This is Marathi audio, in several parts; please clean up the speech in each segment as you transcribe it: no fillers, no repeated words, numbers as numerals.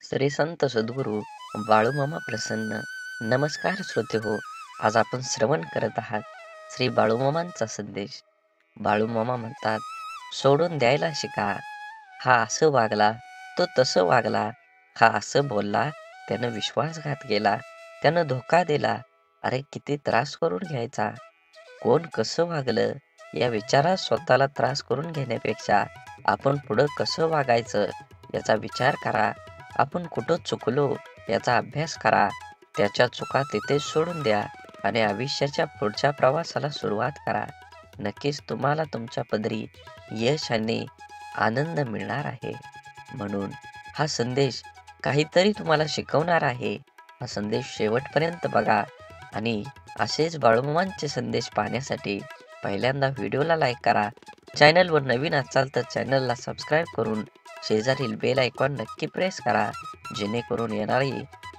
श्री संत सद्गुरू बाळूमामा प्रसन्न. नमस्कार श्रोते हो. आज आपण श्रवण करत आहात श्री बाळूमामांचा संदेश. बाळूमामा म्हणतात, सोडून द्यायला शिका. हा असं वागला, तो तसं वागला. हा असं बोलला, त्यानं विश्वासघात केला, त्यानं धोका दिला. अरे किती त्रास करून घ्यायचा. कोण कसं वागलं या विचारात स्वतःला त्रास करून घेण्यापेक्षा आपण पुढं कसं वागायचं याचा विचार करा. आपण कुठं चुकलो याचा अभ्यास करा. त्याच्या चुका तिथेच सोडून द्या आणि आयुष्याच्या पुढच्या प्रवासाला सुरुवात करा. नक्कीच तुम्हाला तुमच्या पदरी यश आणि आनंद मिळणार आहे. म्हणून हा संदेश काहीतरी तुम्हाला शिकवणार आहे. हा संदेश शेवटपर्यंत बघा आणि असेच बाळूमामांचे संदेश पाहण्यासाठी पहिल्यांदा व्हिडिओला लाईक करा. चॅनलवर नवीन असाल तर चॅनलला सबस्क्राईब करून शेजारील बेल आयकॉन नक्की प्रेस करा, जेणेकरून येणारे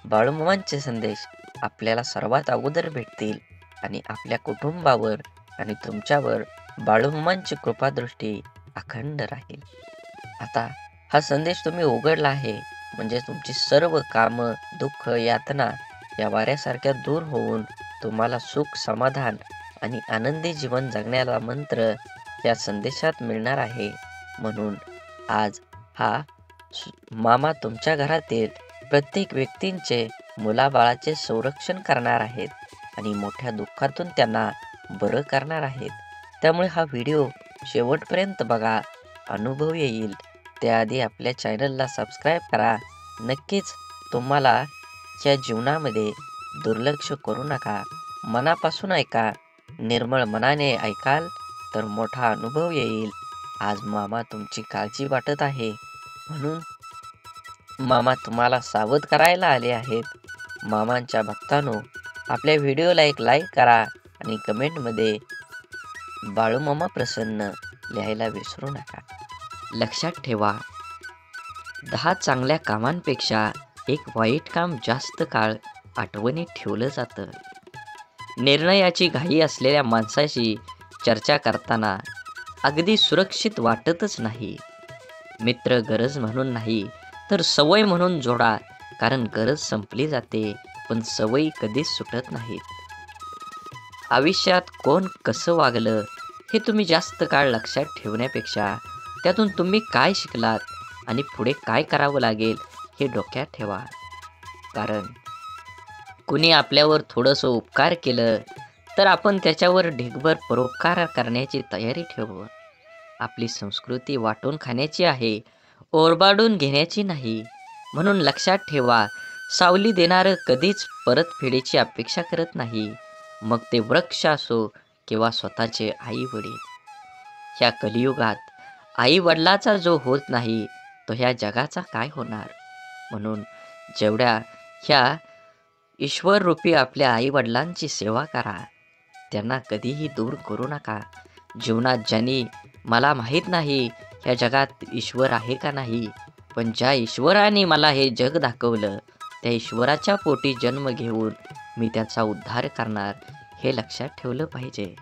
बाळूमामांचे संदेश आपल्याला सर्वात अगोदर भेटतील आणि आपल्या कुटुंबावर आणि तुमच्यावर बाळूमामांची कृपादृष्टी अखंड राहील. आता हा संदेश तुम्ही उघडला आहे म्हणजे तुमची सर्व कामं, दुःख, यातना या वाऱ्यासारख्या दूर होऊन तुम्हाला सुख, समाधान आणि आनंदी जीवन जगण्याला मंत्र या संदेशात मिळणार आहे. म्हणून आज हा मामा तुमच्या घरातील प्रत्येक व्यक्तींचे, मुलाबाळाचे संरक्षण करणार आहेत आणि मोठ्या दुःखातून त्यांना बरं करणार आहेत. त्यामुळे हा व्हिडिओ शेवटपर्यंत बघा, अनुभव येईल. त्याआधी आपल्या चॅनलला सबस्क्राईब करा. नक्कीच तुम्हाला या जीवनामध्ये दुर्लक्ष करू नका. मनापासून ऐका. निर्मळ मनाने ऐकाल तर मोठा अनुभव येईल. आज मामा तुमची काळजी वाटत आहे, म्हणून मामा तुम्हाला सावध करायला आले आहेत. मामांच्या भक्तांनो, आपल्या व्हिडिओला एक लाईक करा आणि कमेंटमध्ये बाळूमामा प्रसन्न लिहायला विसरू नका. लक्षात ठेवा, 10 चांगल्या कामांपेक्षा एक वाईट काम जास्त काळ आठवणीत ठेवलं जातं. निर्णयाची घाई असलेल्या माणसाशी चर्चा करताना अगदी सुरक्षित वाटतच नाही. मित्र गरज म्हणून नाही तर सवय म्हणून जोडा, कारण गरज संपली जाते पण सवयी कधीच सुटत नाहीत. आयुष्यात कोण कसं वागलं हे तुम्ही जास्त काळ लक्षात ठेवण्यापेक्षा त्यातून तुम्ही काय शिकलात आणि पुढे काय करावं लागेल हे डोक्यात ठेवा. कारण कुणी आपल्यावर थोडंसं उपकार केलं तर आपण त्याच्यावर ढीगभर परोपकार करण्याची तयारी ठेवू. आपली संस्कृती वाटून खाण्याची आहे, ओरबाडून घेण्याची नाही. म्हणून लक्षात ठेवा, सावली देणारं कधीच परतफेडीची अपेक्षा करत नाही, मग ते वृक्ष असो किंवा स्वतःचे आई वडील. ह्या कलियुगात आई वडिलाचा जो होत नाही तो ह्या जगाचा काय होणार. म्हणून जेवढ्या ह्या ईश्वररूपी आपल्या आई वडिलांची सेवा करा, त्यांना कधीही दूर करू नका. जीवनात ज्यांनी मला माहीत नाही ह्या जगात ईश्वर आहे का नाही, पण ज्या ईश्वराने मला हे जग दाखवलं त्या ईश्वराच्या पोटी जन्म घेऊन मी त्याचा उद्धार करणार, हे लक्षात ठेवलं पाहिजे.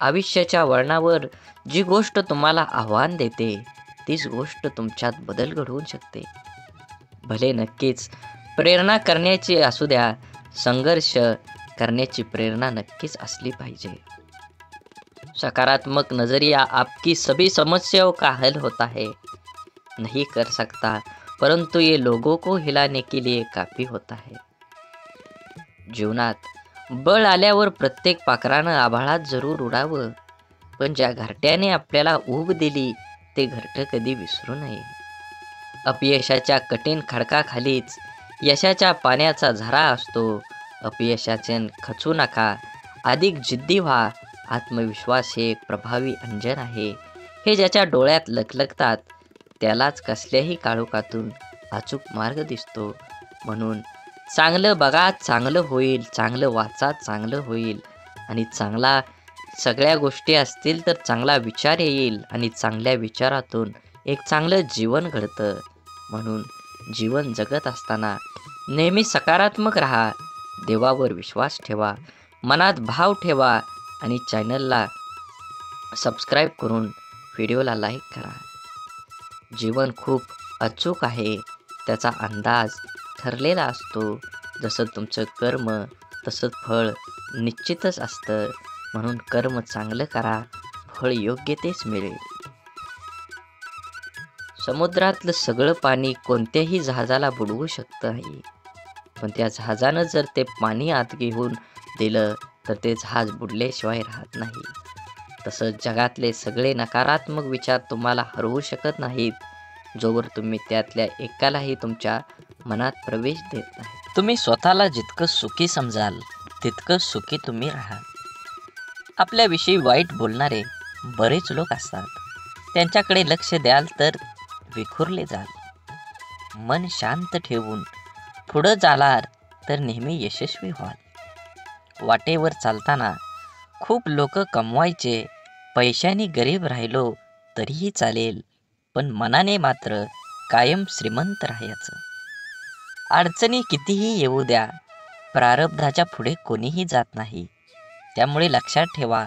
आयुष्याच्या वळणावर जी गोष्ट तुम्हाला आव्हान देते तीच गोष्ट तुमच्यात बदल घडवून शकते. भले नक्कीच प्रेरणा करण्याची असू द्या, संघर्ष करण्याची प्रेरणा नक्कीच असली पाहिजे. सकारात्मक नजरिया आपकी सभी समस्याओं का हल होता है. नहीं कर सकता परंतु ये लोगों को हिलाने के लिए काफी होता है. जीवनात बळ आल्यावर प्रत्येक पाखरानं आभाळात जरूर उडावं, पण ज्या घरट्याने आपल्याला ऊब दिली ते घरटं कधी विसरू नये. अपयशाच्या कठीण खडकाखालीच यशाच्या पाण्याचा झरा असतो. अपयशाचे खचू नका, अधिक जिद्दी व्हा. आत्मविश्वास हे एक प्रभावी अंजन आहे. हे ज्याच्या डोळ्यात लखलखतात त्यालाच कसल्याही काळोखातून अचूक मार्ग दिसतो. म्हणून चांगलं बघा, चांगलं होईल, चांगलं वाचा, चांगलं होईल. आणि चांगला सगळ्या गोष्टी असतील तर चांगला विचार येईल आणि चांगल्या विचारातून एक चांगलं जीवन घडतं. म्हणून जीवन जगत असताना नेहमी सकारात्मक राहा, देवावर विश्वास ठेवा, मनात भाव ठेवा आणि चॅनलला सबस्क्राईब करून व्हिडिओला लाईक करा. जीवन खूप अचूक आहे, त्याचा अंदाज ठरलेला असतो. जसं तुमचं कर्म तसं फळ निश्चितच असतं. म्हणून कर्म चांगलं करा, फळ योग्य तेच मिळेल. समुद्रातलं सगळं पाणी कोणत्याही जहाजाला बुडवू शकतं नाही, पण त्या जहाजानं जर ते पाणी आत घेऊन दिलं तर ते जहाज बुडल्याशिवाय राहत नाही. तसंच जगातले सगळे नकारात्मक विचार तुम्हाला हरवू शकत नाहीत, जोवर तुम्ही त्यातल्या एकालाही तुमच्या मनात प्रवेश देत नाही. तुम्ही स्वतःला जितकं सुखी समजाल तितकं सुखी तुम्ही राहाल. आपल्याविषयी वाईट बोलणारे बरेच लोक असतात. त्यांच्याकडे लक्ष द्याल तर विखुरले जाल. मन शांत ठेवून पुढं जालात तर नेहमी यशस्वी व्हाल. वाटेवर चालताना खूप लोक कमवायचे, पैशाने गरीब राहिलो तरीही चालेल, पण मनाने मात्र कायम श्रीमंत राहायचं. अडचणी कितीही येऊ द्या, प्रारब्धाच्या पुढे कोणीही जात नाही. त्यामुळे लक्षात ठेवा,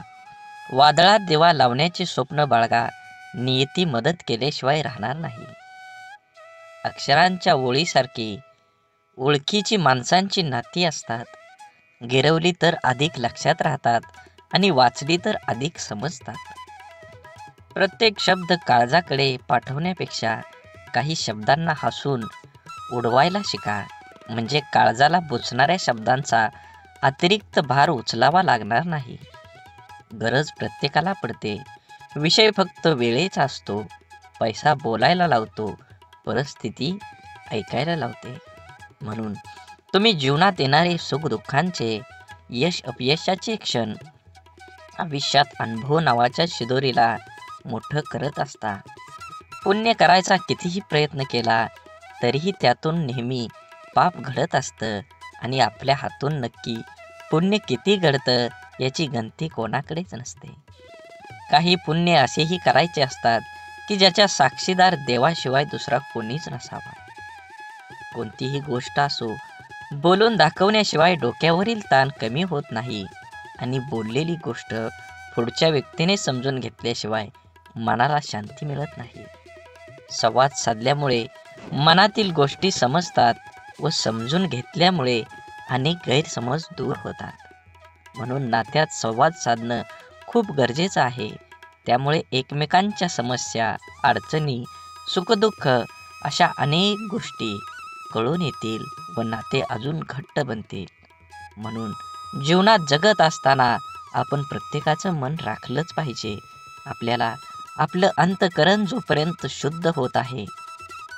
वादळात दिवा लावण्याचे स्वप्न बाळगा, नियती मदत केल्याशिवाय राहणार नाही. अक्षरांच्या ओळीसारखी ओळखीची माणसांची नाती असतात. गिरवली तर अधिक लक्षात राहतात आणि वाचली तर अधिक समजतात. प्रत्येक शब्द काळजाकडे पाठवण्यापेक्षा काही शब्दांना हसून उडवायला शिका, म्हणजे काळजाला बुचणाऱ्या शब्दांचा अतिरिक्त भार उचलावा लागणार नाही. गरज प्रत्येकाला पडते, विषय फक्त वेळेचा असतो. पैसा बोलायला लावतो, परिस्थिती ऐकायला लावते. म्हणून तुम्ही जीवनात येणारे सुखदुःखांचे, यश अपयशाचे क्षण आयुष्यात अनुभव नावाच्या शिदोरीला मोठं करत असता. पुण्य करायचा कितीही प्रयत्न केला तरीही त्यातून नेहमी पाप घडत असतं आणि आपल्या हातून नक्की पुण्य किती घडतं याची गणती कोणाकडेच नसते. काही पुण्य असेही करायचे असतात की ज्याच्या साक्षीदार देवाशिवाय दुसरा कोणीच नसावा. कोणतीही गोष्ट असो, बोलून दाखवण्याशिवाय डोक्यावरील ताण कमी होत नाही आणि बोललेली गोष्ट पुढच्या व्यक्तीने समजून घेतल्याशिवाय मनाला शांती मिळत नाही. संवाद साधल्यामुळे मनातील गोष्टी समजतात व समजून घेतल्यामुळे अनेक गैरसमज दूर होतात. म्हणून नात्यात संवाद साधणं खूप गरजेचं आहे. त्यामुळे एकमेकांच्या समस्या, अडचणी, सुखदुःख अशा अनेक गोष्टी कळून येतील व नाते अजून घट्ट बनतील. म्हणून जीवनात जगत असताना आपण प्रत्येकाचं मन राखलंच पाहिजे. आपल्याला आपलं अंतःकरण जोपर्यंत शुद्ध होत आहे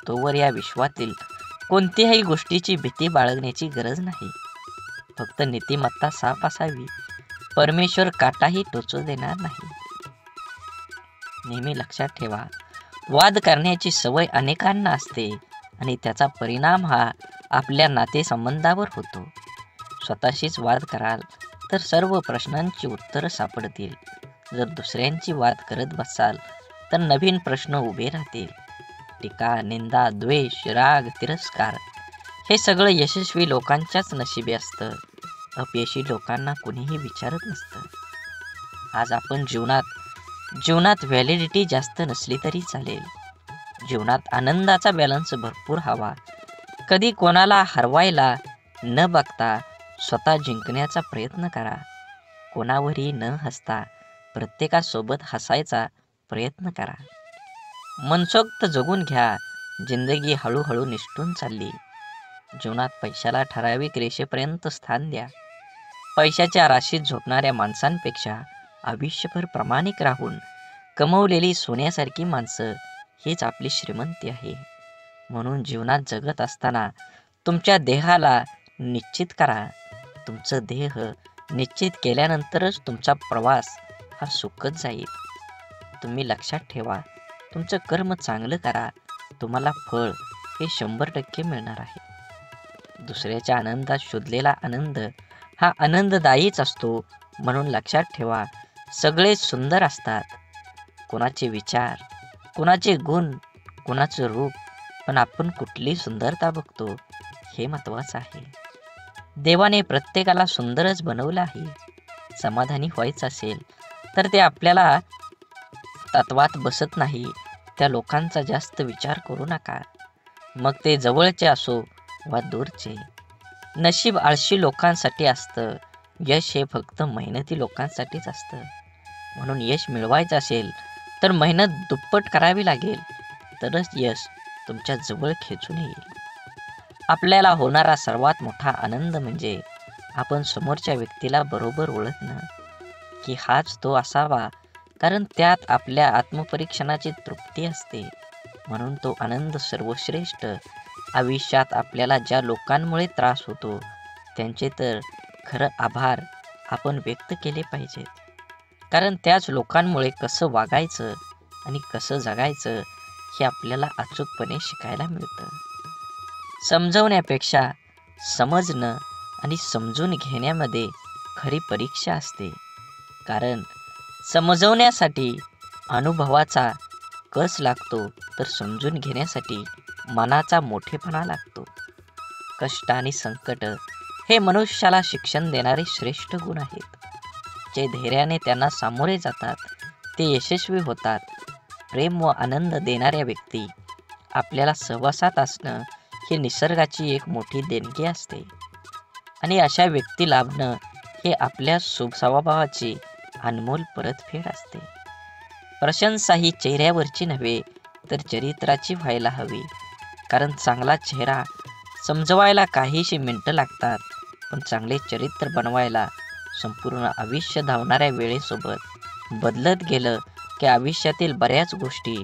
तोवर या विश्वातील कोणत्याही गोष्टीची भीती बाळगण्याची गरज नाही. फक्त नीतिमत्ता साफ असावी. परमेश्वर काटाही टोचू देणार नाही. नेहमी लक्षात ठेवा, वाद करण्याची सवय अनेकांना असते आणि त्याचा परिणाम हा आपल्या नातेसंबंधावर होतो. स्वतःशीच वाद कराल तर सर्व प्रश्नांची उत्तरं सापडतील. जर दुसऱ्यांची वाद करत बसाल तर नवीन प्रश्न उभे राहतील. टीका, निंदा, द्वेष, राग, तिरस्कार हे सगळं यशस्वी लोकांच्याच नशिबी असतं. अपयशी लोकांना कुणीही विचारत नसतं. आज आपण जीवनात व्हॅलिडिटी जास्त नसली तरी चालेल. जीवनात आनंदाचा बॅलन्स भरपूर हवा. कधी कोणाला हरवायला न बघता स्वतः जिंकण्याचा प्रयत्न करा. कोणावरही न हसता प्रत्येकासोबत हसायचा प्रयत्न करा. मनसोक्त जगून घ्या. जिंदगी हळूहळू निसटून चालली. जीवनात पैशाला ठराविक रेषेपर्यंत स्थान द्या. पैशाच्या राशीत झोपणाऱ्या माणसांपेक्षा आयुष्यभर प्रामाणिक राहून कमवलेली सोन्यासारखी माणसं हीच आपली श्रीमंती आहे. म्हणून जीवनात जगत असताना तुमच्या देहाला निश्चित करा. तुमचं देह निश्चित केल्यानंतरच तुमचा प्रवास हा सुखद जाईल. तुम्ही लक्षात ठेवा, तुमचं कर्म चांगलं करा. तुम्हाला फळ हे 100% मिळणार आहे. दुसऱ्याच्या आनंदात शोधलेला आनंद हा आनंददायीच असतो. म्हणून लक्षात ठेवा, सगळे सुंदर असतात. कोणाचे विचार, कोणाचे गुण, कोणाचं रूप, पण आपण कुठली सुंदरता बघतो हे महत्त्वाचं आहे. देवाने प्रत्येकाला सुंदरच बनवलं आहे. समाधानी व्हायचं असेल तर ते आपल्याला तत्वात बसत नाही त्या लोकांचा जास्त विचार करू नका. मग ते जवळचे असो वा दूरचे. नशीब आळशी लोकांसाठी असतं, यश हे फक्त मेहनती लोकांसाठीच असतं. म्हणून यश मिळवायचं असेल तर मेहनत दुप्पट करावी लागेल, तरच यश तुमच्या जवळ खेचून येईल. आपल्याला होणारा सर्वात मोठा आनंद म्हणजे आपण समोरच्या व्यक्तीला बरोबर ओळखणं, की हाच तो असावा, कारण त्यात आपल्या आत्मपरीक्षणाची तृप्ती असते. म्हणून तो आनंद सर्वश्रेष्ठ. आयुष्यात आपल्याला ज्या लोकांमुळे त्रास होतो त्यांचे तर खरं आभार आपण व्यक्त केले पाहिजेत, कारण त्याच लोकांमुळे कसं वागायचं आणि कसं जगायचं हे आपल्याला अचूकपणे शिकायला मिळतं. समजवण्यापेक्षा समजणं आणि समजून घेण्यामध्ये खरी परीक्षा असते, कारण समजवण्यासाठी अनुभवाचा कस लागतो, तर समजून घेण्यासाठी मनाचा मोठेपणा लागतो. कष्ट आणि संकट हे मनुष्याला शिक्षण देणारे श्रेष्ठ गुण आहेत. जे धैर्याने त्यांना सामोरे जातात ते यशस्वी होतात. प्रेम व आनंद देणाऱ्या व्यक्ती आपल्याला सहवासात असणं ही निसर्गाची एक मोठी देणगी असते, आणि अशा व्यक्ती लाभणं हे आपल्या स्वभावाची अनमोल परतफेड असते. प्रशंसा ही चेहऱ्यावरची नव्हे तर चरित्राची व्हायला हवी, कारण चांगला चेहरा समजवायला काहीशी मिनिटं लागतात, पण चांगले चरित्र बनवायला संपूर्ण आयुष्य धावणाऱ्या वेळेसोबत बदलत गेलं की आयुष्यातील बऱ्याच गोष्टी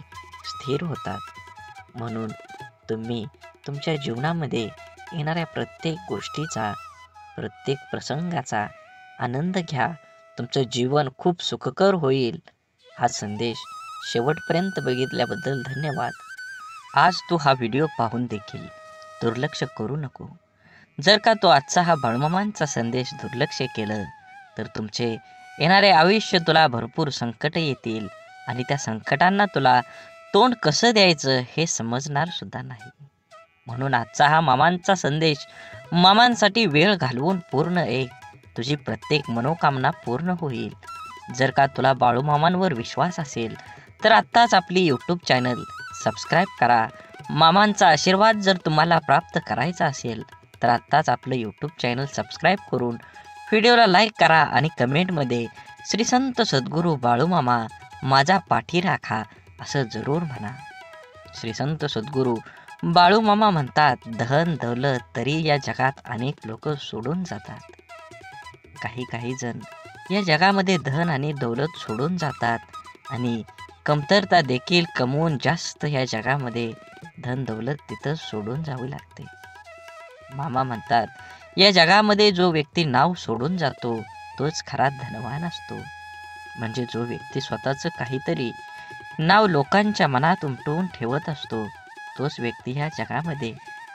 स्थिर होतात. म्हणून तुम्ही तुमच्या जीवनामध्ये येणाऱ्या प्रत्येक गोष्टीचा, प्रत्येक प्रसंगाचा आनंद घ्या. तुमचं जीवन खूप सुखकर होईल. हा संदेश शेवटपर्यंत बघितल्याबद्दल धन्यवाद. आज तू हा व्हिडिओ पाहून देखील दुर्लक्ष करू नको. जर का तो आजचा हा बाळूमामांचा संदेश दुर्लक्ष केलं तर तुमचे येणारे आयुष्य तुला भरपूर संकट येतील, आणि त्या संकटांना तुला तोंड कसं द्यायचं हे समजणार सुद्धा नाही. म्हणून आजचा हा मामांचा संदेश मामांसाठी वेळ घालवून पूर्ण ऐक. तुझी प्रत्येक मनोकामना पूर्ण होईल. जर का तुला बाळूमामांवर विश्वास असेल तर आत्ताच आपली यूट्यूब चॅनल सबस्क्राईब करा. मामांचा आशीर्वाद जर तुम्हाला प्राप्त करायचा असेल तर आत्ताच आपलं यूट्यूब चॅनल सबस्क्राईब करून व्हिडिओला लाईक करा आणि कमेंटमध्ये श्री संत सद्गुरू बाळूमामा माझा पाठी राखा असं जरूर म्हणा. श्री संत सद्गुरू बाळूमामा म्हणतात, धन दौलत तरी या जगात अनेक लोक सोडून जातात. काही जण या जगामध्ये धन आणि दौलत सोडून जातात, आणि कमतरता देखील कमवून जास्त या जगामध्ये धन दौलत तिथं सोडून जावी लागते. मामा म्हणतात, या जगामध्ये जो व्यक्ती नाव सोडून जातो तोच खरा धनवान असतो. म्हणजे जो व्यक्ती स्वतःचं काहीतरी नाव लोकांच्या मनात उमटवून ठेवत असतो तोच व्यक्ती ह्या जगामध्ये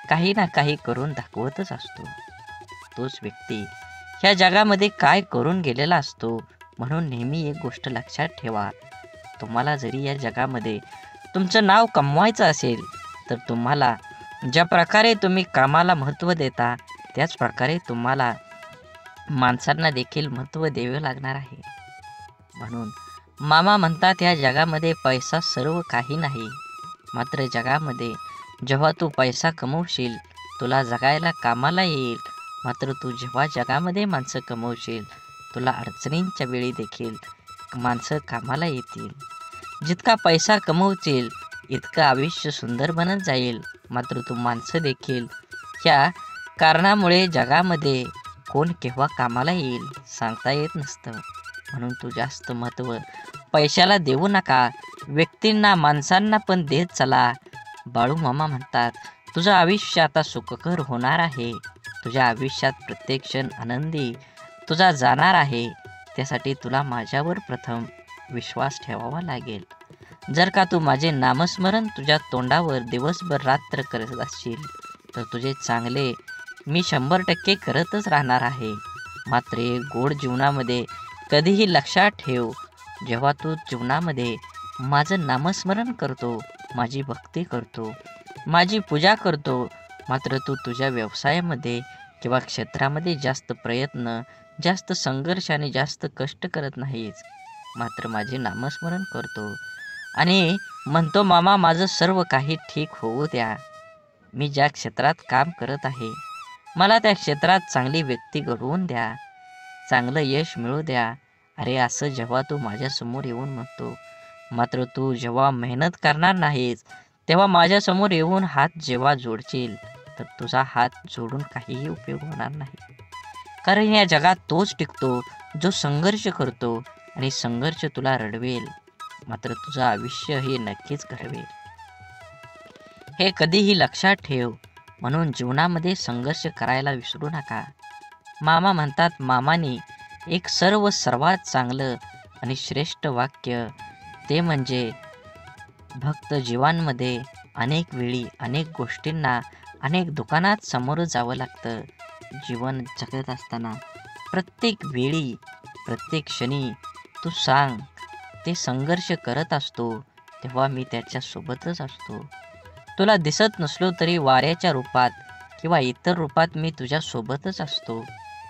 काही ना काही करून दाखवतच असतो. तोच व्यक्ती ह्या जगामध्ये काय करून गेलेला असतो. म्हणून नेहमी एक गोष्ट लक्षात ठेवा, तुम्हाला जरी या जगामध्ये तुमचं नाव कमवायचं असेल तर तुम्हाला ज्या प्रकारे तुम्ही कामाला महत्त्व देता त्याच प्रकारे तुम्हाला माणसांना देखील महत्त्व द्यावे लागणार आहे. म्हणून मामा म्हणतात, या जगामध्ये पैसा सर्व काही नाही, मात्र जगामध्ये जेव्हा तू पैसा कमवशील तुला जगायला कामाला येईल. मात्र तू जेव्हा जगामध्ये माणसं कमवशील तुला अडचणींच्या वेळी देखील माणसं कामाला येतील. जितका पैसा कमवशील इतकं आयुष्य सुंदर बनत जाईल. मात्र तू माणसं देखील ह्या कारणामुळे जगामध्ये कोण केव्हा कामाला येईल सांगता येत नसतं. म्हणून तू जास्त महत्त्व पैशाला देऊ नका, व्यक्तींना माणसांना पण देत चला. बाळूमामा म्हणतात, तुझं आयुष्य आता सुखकर होणार आहे. तुझ्या आयुष्यात प्रत्येक क्षण आनंदी तुझा जाणार आहे. त्यासाठी तुला माझ्यावर प्रथम विश्वास ठेवावा लागेल. जर का तू माझे नामस्मरण तुझ्या तोंडावर दिवसभर रात्र करत असशील तर तुझे चांगले मी 100% करतच राहणार आहे. मात्र गोड जीवनामध्ये कधीही लक्षात ठेव, जेव्हा तू जीवनामध्ये माझं नामस्मरण करतो, माझी भक्ती करतो, माझी पूजा करतो, मात्र तू तुझ्या व्यवसायामध्ये किंवा क्षेत्रामध्ये जास्त प्रयत्न, जास्त संघर्ष आणि जास्त कष्ट करत नाहीस, मात्र माझे नामस्मरण करतो आणि म्हणतो, मामा माझं सर्व काही ठीक होऊ द्या. मी ज्या क्षेत्रात काम करत आहे, मला त्या क्षेत्रात चांगली व्यक्ती घडवून द्या, चांगलं यश मिळू द्या. अरे असं जेव्हा तू माझ्यासमोर येऊन म्हणतो, मात्र तू जेव्हा मेहनत करणार नाहीस, तेव्हा माझ्यासमोर येऊन हात जेव्हा जोडशील, तर तुझा हात जोडून काहीही उपयोग होणार नाही. कारण या जगात तोच टिकतो जो संघर्ष करतो, आणि संघर्ष तुला रडवेल, मात्र तुझं आयुष्य हे नक्कीच घडवेल. हे कधीही लक्षात ठेव. म्हणून जीवनामध्ये संघर्ष करायला विसरू नका. मामा म्हणतात, मामाने एक सर्वात चांगलं आणि श्रेष्ठ वाक्य ते म्हणजे, भक्त जीवांमध्ये अनेक वेळी अनेक गोष्टींना अनेक दुकानात सामोरं जावं लागतं. जीवन जगत असताना प्रत्येक वेळी प्रत्येक क्षणी तू सांग, ते संघर्ष करत असतो तेव्हा मी त्याच्यासोबतच असतो. तुला दिसत नसलो तरी वाऱ्याच्या रूपात किंवा इतर रूपात मी तुझ्यासोबतच असतो.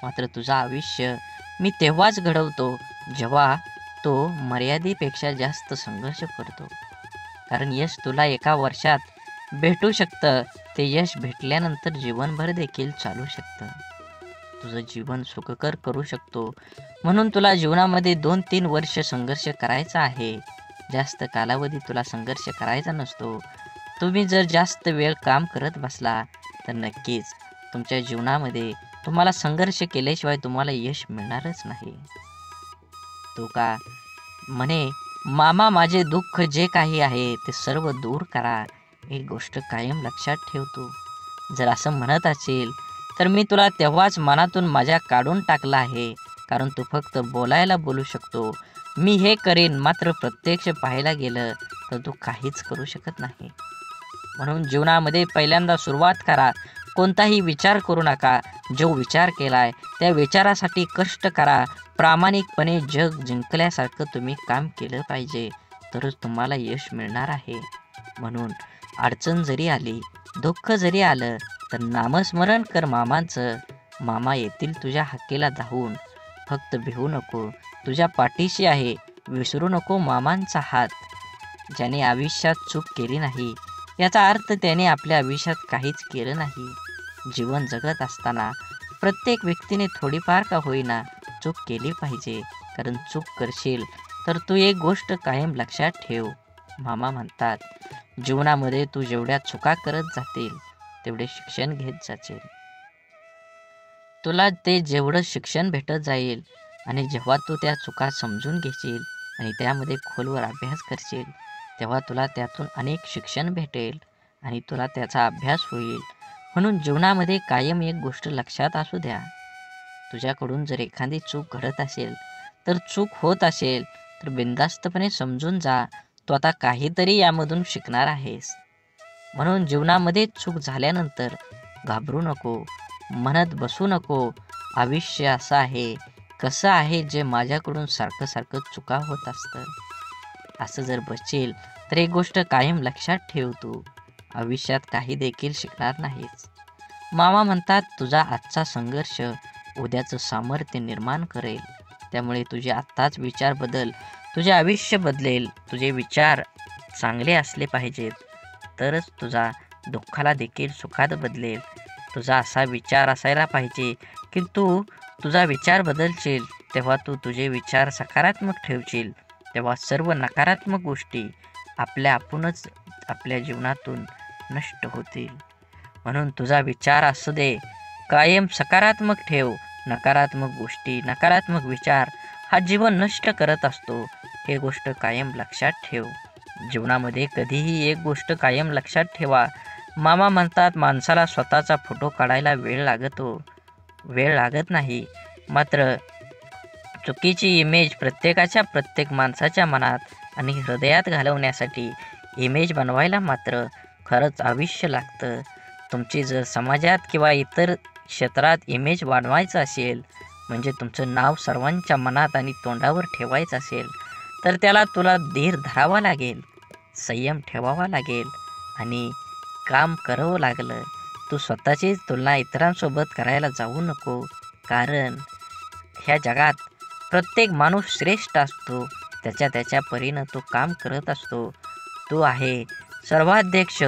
मात्र तुझं आयुष्य मी तेव्हाच घडवतो जेव्हा तो मर्यादेपेक्षा जास्त संघर्ष करतो. कारण यश तुला एका वर्षात भेटू शकतं, ते यश भेटल्यानंतर जीवनभर देखील चालू शकतं. तुझं जीवन सुखकर करू शकतो. म्हणून तुला जीवनामध्ये 2-3 वर्ष संघर्ष करायचा आहे. जास्त कालावधी तुला संघर्ष करायचा नसतो. तुम्ही जर जास्त वेळ काम करत बसला तर नक्कीच तुमच्या जीवनामध्ये तुम्हाला संघर्ष केल्याशिवाय तुम्हाला यश मिळणारच नाही. तो का म्हणे, मामा माझे दुःख जे काही आहे ते सर्व दूर करा. एक गोष्ट कायम लक्षात ठेवतो, जर असं म्हणत असेल तर मी तुला तेव्हाच मनातून माझ्या काढून टाकला आहे. कारण तू फक्त बोलायला बोलू शकतो, मी हे करेन, मात्र प्रत्यक्ष पाहायला गेलं तर तू काहीच करू शकत नाही. म्हणून जीवनामध्ये पहिल्यांदा सुरुवात करा. कोणताही विचार करू नका. जो विचार केलाय त्या विचारासाठी कष्ट करा. प्रामाणिकपणे जग जिंकल्यासारखं तुम्ही काम केलं पाहिजे, तरच तुम्हाला यश मिळणार आहे. म्हणून अडचण जरी आली, दुःख जरी आलं, तर नामस्मरण कर मामांचं. मामा येतील तुझ्या हाकेला धावून. फक्त भिवू नको, तुझ्या पाठीशी आहे. विसरू नको मामांचा हात. ज्याने आयुष्यात चूक केली नाही याचा अर्थ त्याने आपल्या आयुष्यात काहीच केलं नाही. जीवन जगत असताना प्रत्येक व्यक्तीने थोडीफार का होईना चूक केली पाहिजे. कारण चूक करशील तर तू एक गोष्ट कायम लक्षात ठेव. मामा म्हणतात, जीवनामध्ये तू जेवढ्या चुका करत जातील तेवढे शिक्षण घेत जाशील. तुला ते जेवढं शिक्षण भेटत जाईल आणि जेव्हा तू त्या चुका समजून घेशील आणि त्यामध्ये खोलवर अभ्यास करशील, तेव्हा तुला त्यातून अनेक शिक्षण भेटेल आणि तुला त्याचा अभ्यास होईल. म्हणून जीवनामध्ये कायम एक गोष्ट लक्षात असू द्या, तुझ्याकडून जर एखादी चूक घडत असेल, तर चूक होत असेल तर बिनधास्तपणे समजून जा, तू आता काहीतरी यामधून शिकणार आहेस. म्हणून जीवनामध्ये चूक झाल्यानंतर घाबरू नको, म्हणत बसू नको, आयुष्य असं आहे, कसं आहे जे माझ्याकडून सारखं सारखं चुका होत असतं. असं जर बसशील तर एक गोष्ट कायम लक्षात ठेव, तू आयुष्यात काही देखील शिकणार नाहीस. मामा म्हणतात, तुझा आजचा संघर्ष उद्याचं सामर्थ्य निर्माण करेल. त्यामुळे तुझे आत्ताच विचार बदल, तुझे आयुष्य बदलेल. तुझे विचार चांगले असले पाहिजेत, तरच तुझा दुःखाला देखील सुखात बदलेल. तुझा असा विचार असायला पाहिजे की तू तुझा विचार बदलशील, तेव्हा तू तुझे विचार सकारात्मक ठेवशील, तेव्हा सर्व नकारात्मक गोष्टी आपणच आपल्या जीवनातून नष्ट होतील. म्हणून तुझा विचार असू दे, कायम सकारात्मक ठेव. नकारात्मक गोष्टी, नकारात्मक विचार हा जीवन नष्ट करत असतो. हे गोष्ट कायम लक्षात ठेव. जीवनामध्ये कधीही एक गोष्ट कायम लक्षात ठेवा. मामा म्हणतात, माणसाला स्वतःचा फोटो काढायला वेळ लागत नाही, मात्र चुकीची इमेज प्रत्येक माणसाच्या मनात आणि हृदयात घालवण्यासाठी इमेज बनवायला मात्र खरंच आयुष्य लागतं. तुमची जर समाजात किंवा इतर क्षेत्रात इमेज वाढवायचं असेल, म्हणजे तुमचं नाव सर्वांच्या मनात आणि तोंडावर ठेवायचं असेल, तर त्याला तुला धीर धरावा लागेल, संयम ठेवावा लागेल आणि काम करावं लागलं. तू स्वतःचीच तुलना इतरांसोबत करायला जाऊ नको. कारण ह्या जगात प्रत्येक माणूस श्रेष्ठ असतो, त्याच्या परीनं तो काम करत असतो. तू आहे सर्वाध्यक्ष,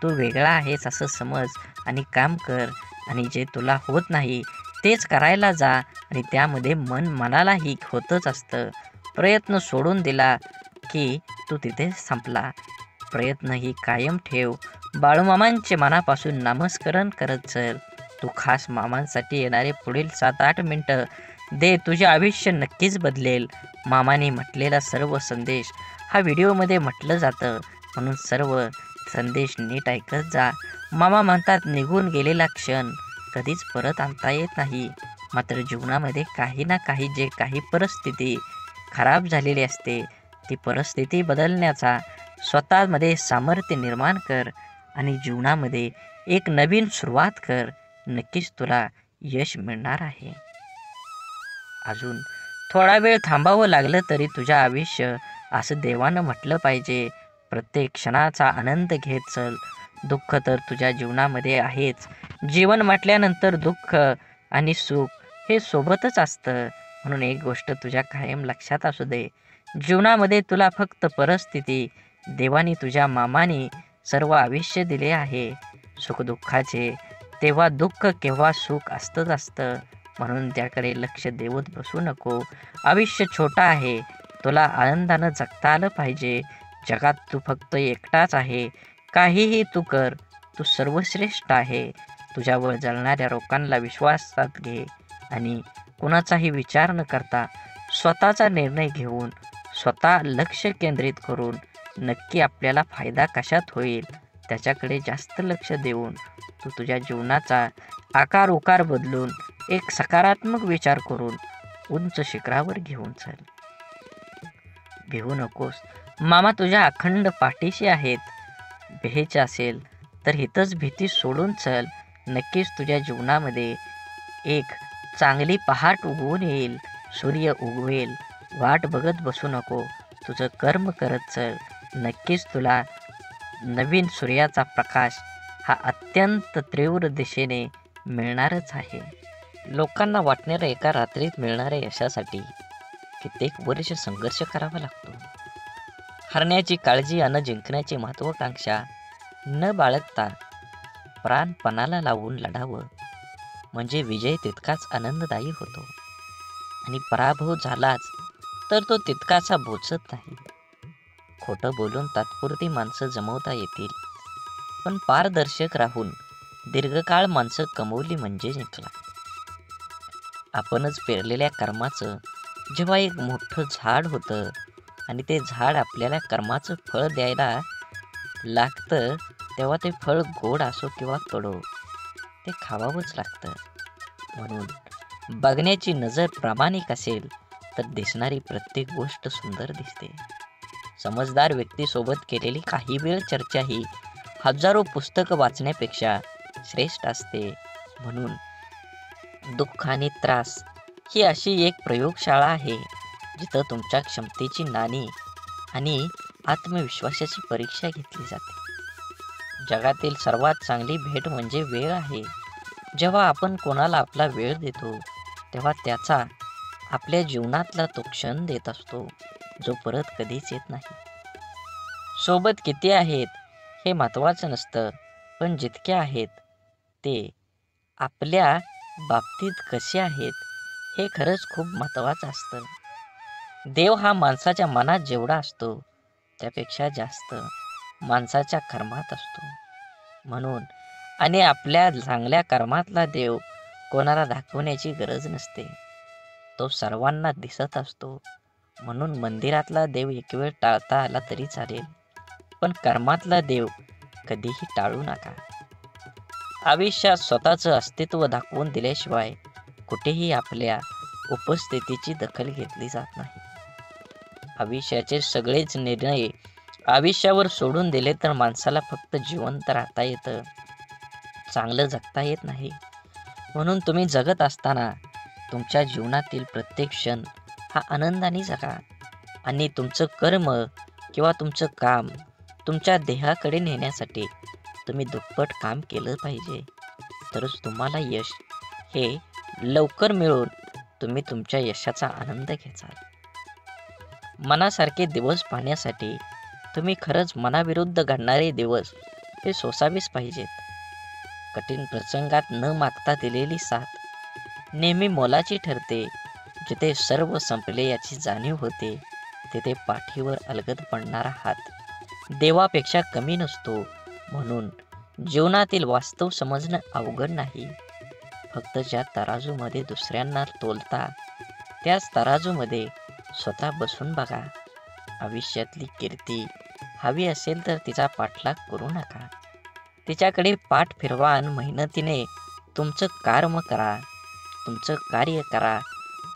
तू वेगळा आहेस असं समज आणि काम कर आणि जे तुला होत नाही तेच करायला जा आणि त्यामध्ये मनालाही होतच असतं. प्रयत्न सोडून दिला की तू तिथे संपला. प्रयत्न ही कायम ठेव. बाळूमामांचे मनापासून नामस्मरण करत चल. तू खास मामांसाठी येणारे पुढील 7-8 मिनिटं दे. तुझे आयुष्य नक्कीच बदलेल. मामाने म्हटलेला सर्व संदेश हा व्हिडिओमध्ये म्हटलं जातं, म्हणून सर्व संदेश नीट ऐकत जा. मामा म्हणतात निघून गेलेला क्षण कधीच परत आणता येत नाही. मात्र जीवनामध्ये काही ना काही परिस्थिती खराब झालेली असते, ती परिस्थिती बदलण्याचा स्वतःमध्ये सामर्थ्य निर्माण कर आणि जीवनामध्ये एक नवीन सुरुवात कर. नक्कीच तुला यश मिळणार आहे. अजून थोडा वेळ थांबावं लागलं तरी तुझ्या आयुष्य असं देवानं म्हटलं पाहिजे. प्रत्येक क्षणाचा आनंद घेत चल. दुःख तर तुझ्या जीवनामध्ये आहेच. जीवन म्हटल्यानंतर दुःख आणि सुख हे सोबतच असतं. म्हणून एक गोष्ट तुझ्या कायम लक्षात असू दे. जीवनामध्ये तुला फक्त परिस्थिती, देवाने तुझ्या मामाने सर्व आयुष्य दिले आहे. सुखदुःखाचे तेव्हा दुःख केव्हा सुख असतंच असतं. म्हणून त्याकडे लक्ष देवत बसू नको. आयुष्य छोटं आहे. तुला आनंदानं जगता आलं पाहिजे. जगात तू फक्त एकटाच आहे. काहीही तू कर, तू सर्वश्रेष्ठ आहे. तुझ्यावर जळणाऱ्या लोकांना विश्वासात घे आणि कुणाचाही विचार न करता स्वतःचा निर्णय घेऊन स्वतः लक्ष केंद्रित करून नक्की आपल्याला फायदा कशात होईल त्याच्याकडे जास्त लक्ष देऊन तू तुझ्या जीवनाचा आकार उकार बदलून एक सकारात्मक विचार करून उंच शिखरावर घेऊन चल. भिवू नकोस. मामा तुझ्या अखंड पाठीशी आहेत. भ्यायचे असेल तर हितच भीती सोडून चल. नक्कीच तुझ्या जीवनामध्ये एक चांगली पहाट उगवून येईल. सूर्य उगवेल. वाट बघत बसू नको. तुझं कर्म करत चल. नक्कीच तुला नवीन सूर्याचा प्रकाश हा अत्यंत तीव्र दिशेने मिळणारच आहे. लोकांना वाटणाऱ्या एका रात्रीत मिळणाऱ्या यशासाठी कित्येक वर्ष संघर्ष करावा लागतो. हरण्याची काळजी अन जिंकण्याची महत्वाकांक्षा न बाळगता प्राणपणाला लावून लढावं म्हणजे विजय तितकाच आनंददायी होतो आणि पराभव झालाच तर तो तितकासा बोचत नाही. खोटं बोलून तात्पुरती माणसं जमवता येतील, पण पारदर्शक राहून दीर्घकाळ माणसं कमवली म्हणजे जिंकला. आपणच पेरलेल्या कर्माचं जेव्हा एक मोठं झाड होतं आणि ते झाड आपल्याला कर्माचं फळ द्यायला लागतं तेव्हा ते फळ गोड असो किंवा कडू ते खावावंच लागतं. म्हणून बघण्याची नजर प्रामाणिक असेल तर दिसणारी प्रत्येक गोष्ट सुंदर दिसते. समजदार व्यक्तीसोबत केलेली काही वेळ चर्चा ही हजारो पुस्तकं वाचण्यापेक्षा श्रेष्ठ असते. म्हणून दुःख आणि त्रास ही अशी एक प्रयोगशाळा आहे जिथं तुमच्या क्षमतेची नाणी आणि आत्मविश्वासाची परीक्षा घेतली जाते. जगातील सर्वात चांगली भेट म्हणजे वेळ आहे. जेव्हा आपण कोणाला आपला वेळ देतो तेव्हा त्याचा आपल्या जीवनातला तो क्षण देत असतो जो परत कधीच येत नाही. सोबत किती आहेत हे महत्त्वाचं नसतं, पण जितके आहेत ते आपल्या बाबतीत कसे आहेत हे खरंच खूप महत्त्वाचं असतं. देव हा माणसाच्या मनात जेवढा असतो त्यापेक्षा जास्त माणसाच्या कर्मात असतो. म्हणून आणि आपल्या चांगल्या कर्मातला देव कोणाला दाखवण्याची गरज नसते, तो सर्वांना दिसत असतो. म्हणून मंदिरातला देव एक वेळ टाळता आला तरी चालेल, पण कर्मातला देव कधीही टाळू नका. आयुष्यात स्वतःचं अस्तित्व दाखवून दिल्याशिवाय कुठेही आपल्या उपस्थितीची दखल घेतली जात नाही. आयुष्याचे सगळेच निर्णय आयुष्यावर सोडून दिले तर माणसाला फक्त जिवंत राहता येतं, चांगलं जगता येत नाही. म्हणून तुम्ही जगत असताना तुमच्या जीवनातील प्रत्येक क्षण हा आनंदाने जगा आणि तुमचं कर्म किंवा तुमचं काम तुमच्या देहाकडे नेण्यासाठी तुम्ही दुप्पट काम केलं पाहिजे. तरच तुम्हाला यश हे लवकर मिळून तुम्ही तुमच्या यशाचा आनंद घ्याल. मनासारखे दिवस पाहण्यासाठी तुम्ही खरंच मनाविरुद्ध घडणारे दिवस हे सोसावीच पाहिजेत. कठीण प्रसंगात न मागता दिलेली साथ नेहमी मोलाची ठरते. जिथे सर्व संपले याची जाणीव होते, तिथे पाठीवर अलगद पडणारा हात देवापेक्षा कमी नसतो. म्हणून जीवनातील वास्तव समजणं अवघड नाही. फक्त ज्या तराजूमध्ये दुसऱ्यांना तोलता, त्याच तराजूमध्ये स्वतः बसून बघा. आयुष्यातली कीर्ती हवी असेल तर तिचा पाठलाग करू नका. तिच्याकडे पाठ फिरवा आणि मेहनतीने तुमचं कर्म करा, तुमचं कार्य करा,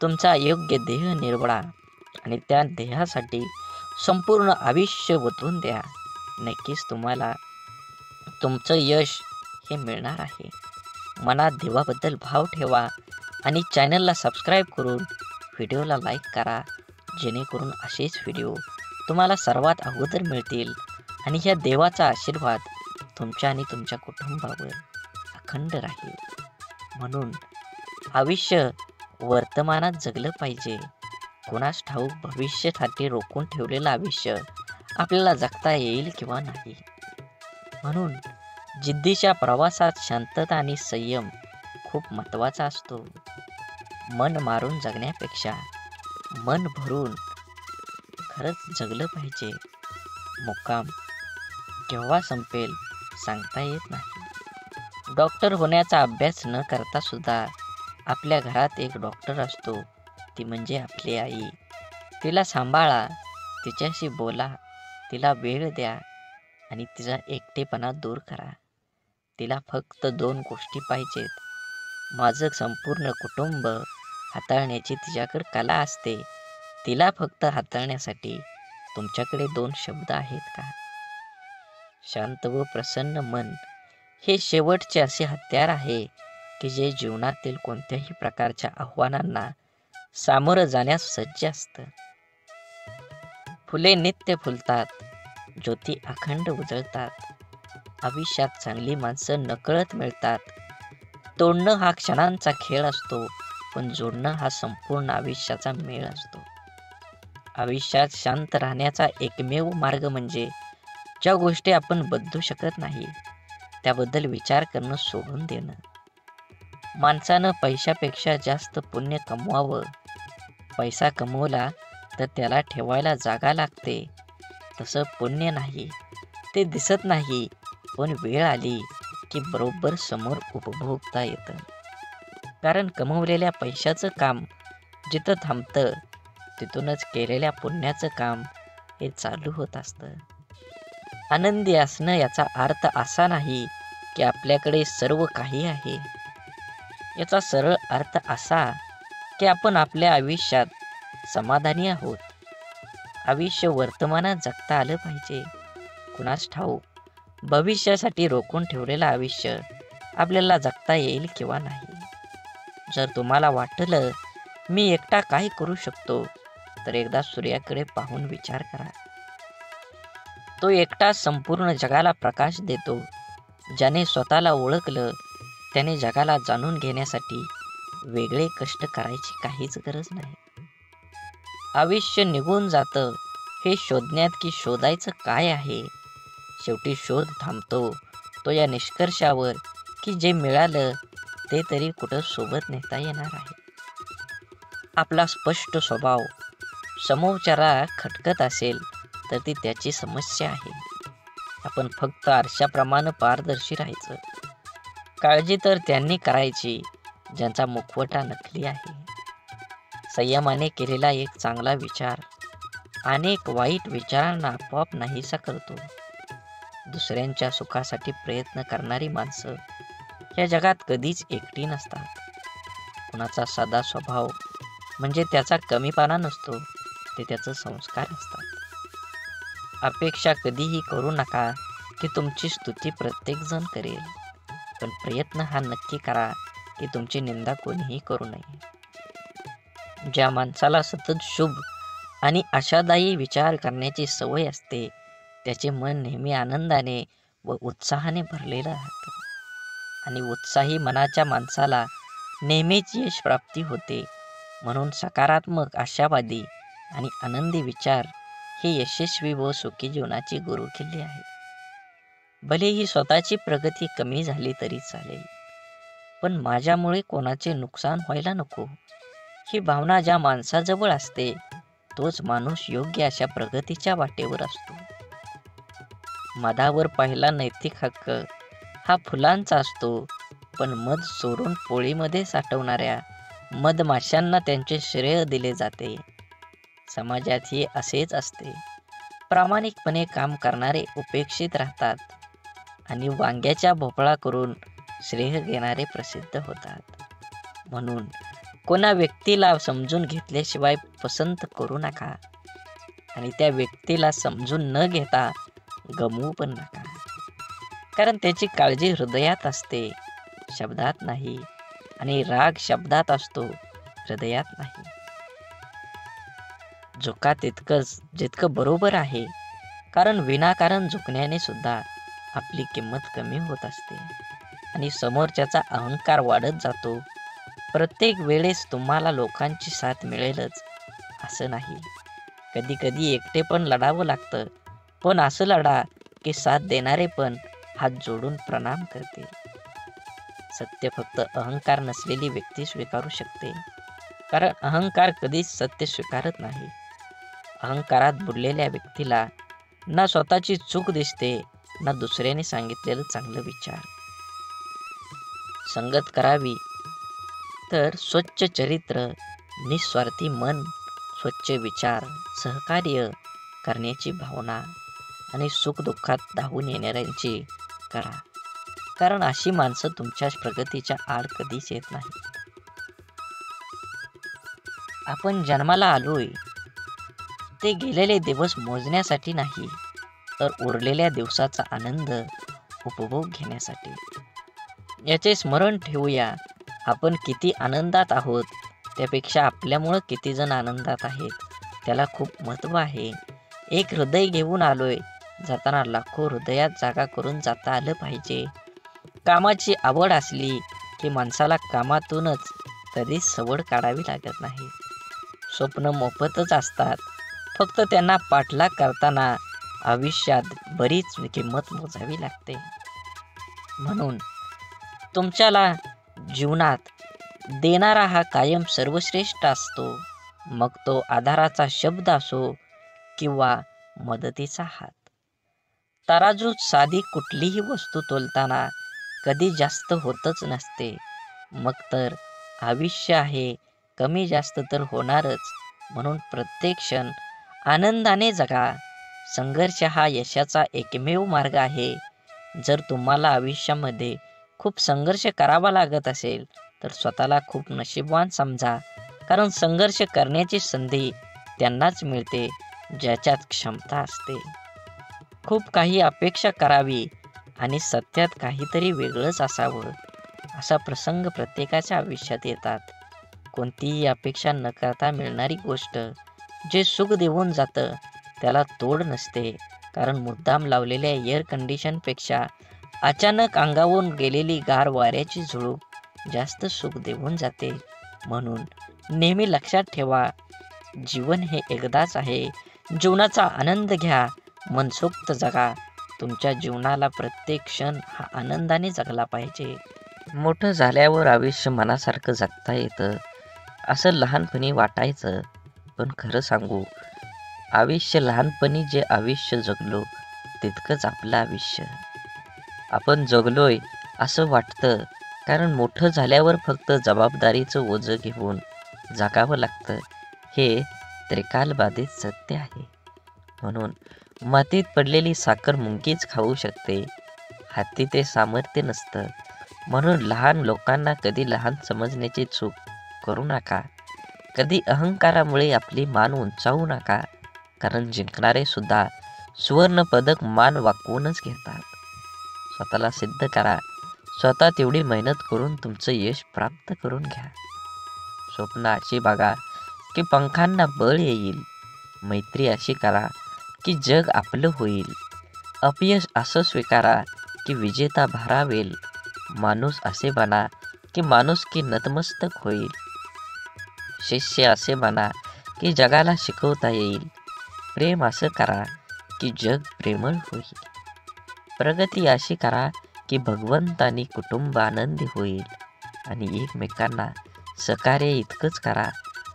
तुमचा योग्य देह निवडा आणि त्या देहासाठी संपूर्ण आयुष्य ओतून द्या. नक्कीच तुम्हाला तुमचं यश हे मिळणार आहे. मनात देवाबद्दल भाव ठेवा आणि चॅनलला सबस्क्राईब करून व्हिडिओला लाईक करा, जेणेकरून असेच व्हिडिओ तुम्हाला सर्वात अगोदर मिळतील आणि ह्या देवाचा आशीर्वाद तुमच्या आणि तुमच्या कुटुंबावर अखंड राहील. म्हणून आयुष्य वर्तमानात जगलं पाहिजे. कोणास ठाऊक भविष्यासाठी रोखून ठेवलेलं आयुष्य आपल्याला जगता येईल किंवा नाही. म्हणून जिद्दीच्या प्रवासात शांतता आणि संयम खूप महत्त्वाचा असतो. मन मारून जगण्यापेक्षा मन भरून खरंच जगलं पाहिजे. मुक्काम केव्हा संपेल सांगता येत नाही. डॉक्टर होण्याचा अभ्यास न करता सुद्धा आपल्या घरात एक डॉक्टर असतो, ती म्हणजे आपली आई. तिला सांभाळा, तिच्याशी बोला, तिला वेळ द्या आणि तिचा एकटेपणा दूर करा. तिला फक्त 2 गोष्टी पाहिजेत. माझं संपूर्ण कुटुंब हाताळण्याची तिच्याकडे कला असते. तिला फक्त हाताळण्यासाठी तुमच्याकडे 2 शब्द आहेत का? शांत व प्रसन्न मन हे शेवटचे असे हत्यार आहे की जे जीवनातील कोणत्याही प्रकारच्या आव्हानांना सामोरं जाण्यास सज्ज असतं. फुले नित्य फुलतात, ज्योती अखंड उजळतात. आयुष्यात चांगली माणसं नकळत मिळतात. तोडणं हा क्षणांचा खेळ असतो, पण जोडणं हा संपूर्ण आयुष्याचा मेळ असतो. आयुष्यात शांत राहण्याचा एकमेव मार्ग म्हणजे ज्या गोष्टी आपण बदलू शकत नाही त्याबद्दल विचार करणं सोडून देणं. माणसानं पैशापेक्षा जास्त पुण्य कमवावं. पैसा कमवला तर त्याला ठेवायला जागा लागते. तसं पुण्य नाही, ते दिसत नाही, पण वेळ आली की बरोबर समोर उपभोगता येतं. कारण कमवलेल्या पैशाचं काम जिथं थांबतं, तिथूनच केलेल्या पुण्याचं काम हे चालू होत असतं. आनंदी असणं याचा अर्थ असा नाही की आपल्याकडे सर्व काही आहे. याचा सरळ अर्थ असा की आपण आपल्या आयुष्यात समाधानी आहोत. आयुष्य वर्तमानात जगता आलं पाहिजे. कुणास ठाऊक भविष्यासाठी रोखून ठेवलेलं आयुष्य आपल्याला जगता येईल किंवा नाही. जर तुम्हाला वाटलं मी एकटा काय करू शकतो, तर एकदा सूर्याकडे पाहून विचार करा. तो एकटा संपूर्ण जगाला प्रकाश देतो. ज्याने स्वतःला ओळखलं त्याने जगाला जाणून घेण्यासाठी वेगळे कष्ट करायची काहीच गरज नाही. आयुष्य निघून जातं हे शोधण्यात की शोधायचं काय आहे. शेवटी शोध थांबतो तो या निष्कर्षावर की जे मिळालं ते तरी कुठं सोबत नेता येणार आहे. आपला स्पष्ट स्वभाव समोरच्याला खटकत असेल तर ती त्याची समस्या आहे. आपण फक्त आरशाप्रमाणे पारदर्शी राहायचं. काळजी तर त्यांनी करायची ज्यांचा मुखवटा नकली आहे. संयमाने केलेला एक चांगला विचार अनेक वाईट विचारांना आपोआप नाहीसा करतो. दुसऱ्यांच्या सुखासाठी प्रयत्न करणारी माणसं या जगात कधीच एकटी नसतात. कुणाचा साधा स्वभाव म्हणजे त्याचा कमीपणा नसतो, ते त्याचं संस्कार असतात. अपेक्षा कधीही करू नका की तुमची स्तुती प्रत्येकजण करेल, पण प्रयत्न हा नक्की करा की तुमची निंदा कोणीही करू नये. ज्या माणसाला सतत शुभ आणि आशादायी विचार करण्याची सवय असते, त्याचे मन नेहमी आनंदाने व उत्साहाने भरलेलं राहतं. आणि उत्साही मनाच्या माणसाला नेहमीच यश प्राप्ती होते. म्हणून सकारात्मक, आशावादी आणि आनंदी विचार हे यशस्वी व सुखी जीवनाची गुरुकिल्ली आहे. भलेही स्वतःची प्रगती कमी झाली तरी चालेल, पण माझ्यामुळे कोणाचे नुकसान व्हायला नको. ही भावना ज्या माणसाजवळ असते तोच माणूस योग्य अशा प्रगतीच्या वाटेवर असतो. मधावर पहिला नैतिक हक्क हा फुलांचा असतो, पण मध चोरून पोळीमध्ये साठवणाऱ्या मधमाशांना त्यांचे श्रेय दिले जाते. समाजातही असेच असते. प्रामाणिकपणे काम करणारे उपेक्षित राहतात आणि वांग्याच्या भोपळा करून श्रेय घेणारे प्रसिद्ध होतात. म्हणून कोणा व्यक्तीला समजून घेतल्याशिवाय पसंत करू नका आणि त्या व्यक्तीला समजून न घेता गमवू पण नका. कारण त्याची काळजी हृदयात असते, शब्दात नाही, आणि राग शब्दात असतो, हृदयात नाही. झुका तितकंच जितकं बरोबर आहे, कारण विनाकारण झुकण्याने सुद्धा आपली किंमत कमी होत असते आणि समोरच्याचा अहंकार वाढत जातो. प्रत्येक वेळेस तुम्हाला लोकांची साथ मिळेलच असं नाही. कधी कधी एकटे पण लढावं लागतं, पण असं लढा की साथ देणारे पण हात जोडून प्रणाम करते. सत्य फक्त अहंकार नसलेली व्यक्ती स्वीकारू शकते, कारण अहंकार कधीच सत्य स्वीकारत नाही. अहंकारात बुडलेल्या व्यक्तीला ना स्वतःची चूक दिसते, ना दुसऱ्याने सांगितलेलं चांगलं विचार. संगत करावी तर स्वच्छ चरित्र, निस्वार्थी मन, स्वच्छ विचार, सहकार्य करण्याची भावना आणि सुखदुःखात धावून येणाऱ्यांची करा. कारण अशी माणसं तुमच्या प्रगतीच्या आड कधीच येत नाही. आपण जन्माला आलोय ते गेलेले दिवस मोजण्यासाठी नाही, तर उरलेल्या दिवसाचा आनंद उपभोग घेण्यासाठी. याचे स्मरण ठेवूया. आपण किती आनंदात आहोत त्यापेक्षा आपल्यामुळं किती जण आनंदात आहेत त्याला खूप महत्त्व आहे. एक हृदय घेऊन आलोय, जाताना लाखो हृदयात जागा करून जाता आलं पाहिजे. कामाची आवड असली की माणसाला कामातूनच कधीच सवड काढावी लागत नाही. स्वप्न मोफतच असतात, फक्त त्यांना पाठलाग करताना आयुष्यात बरीच किंमत मोजावी लागते. म्हणून तुमच्याला जीवनात देणारा हा कायम सर्वश्रेष्ठ असतो, मग तो आधाराचा शब्द असो किंवा मदतीचा हात. तराजूत साधी कुठलीही वस्तू तोलताना कधी जास्त होतच नसते, मग तर आयुष्य आहे, कमी जास्त तर होणारच. म्हणून प्रत्येक क्षण आनंदाने जगा. संघर्ष हा यशाचा एकमेव मार्ग आहे. जर तुम्हाला आयुष्यामध्ये खूप संघर्ष करावा लागत असेल तर स्वतःला खूप नशीबवान समजा, कारण संघर्ष करण्याची संधी त्यांनाच मिळते ज्याच्यात क्षमता असते. खूप काही अपेक्षा करावी आणि सत्यात काहीतरी वेगळंच असावं, असा प्रसंग प्रत्येकाच्या आयुष्यात येतात. कोणतीही अपेक्षा न करता मिळणारी गोष्ट जे सुख देऊन जातं त्याला तोड नसते, कारण मुद्दाम लावलेल्या एअर कंडिशनपेक्षा अचानक अंगावरून गेलेली गार वाऱ्याची झुळूक जास्त सुख देऊन जाते. म्हणून नेहमी लक्षात ठेवा, जीवन हे एकदाच आहे. जीवनाचा आनंद घ्या, मनसोक्त जगा. तुमच्या जीवनाला प्रत्येक क्षण हा आनंदाने जगला पाहिजे. मोठं झाल्यावर आयुष्य मनासारखं जगता येतं असं लहानपणी वाटायचं, पण खरं सांगू, आयुष्य लहानपणी जे आयुष्य जगलो तितकंच आपलं आयुष्य. आपण जगलोय असं वाटतं, कारण मोठं झाल्यावर फक्त जबाबदारीचं ओझं घेऊन जगावं लागतं, हे त्रिकालबाधित सत्य आहे. म्हणून मातीत पडलेली साखर मुंगीच खाऊ शकते, हाती ते सामर्थ्य नसतं. म्हणून लहान लोकांना कधी लहान समजण्याची चूक करू नका. कधी अहंकारामुळे आपली मान उंचावू नका, कारण जिंकणारे सुद्धा सुवर्ण पदक मान वाकवूनच घेतात. स्वतःला सिद्ध करा, स्वतः तेवढी मेहनत करून तुमचं यश प्राप्त करून घ्या. स्वप्न अशी बघा की पंखांना बळ येईल. मैत्री अशी करा की जग आपलं होईल. अपयश असं स्वीकारा की विजेता भारावेल. माणूस असे बना की माणुसकी नतमस्तक होईल. शिष्य असे बना की जगाला शिकवता येईल. प्रेम असं करा की जग प्रेमळ होईल. प्रगती अशी करा की भगवंत आणि कुटुंब आनंदी होईल आणि एकमेकांना सहकार्य इतकंच करा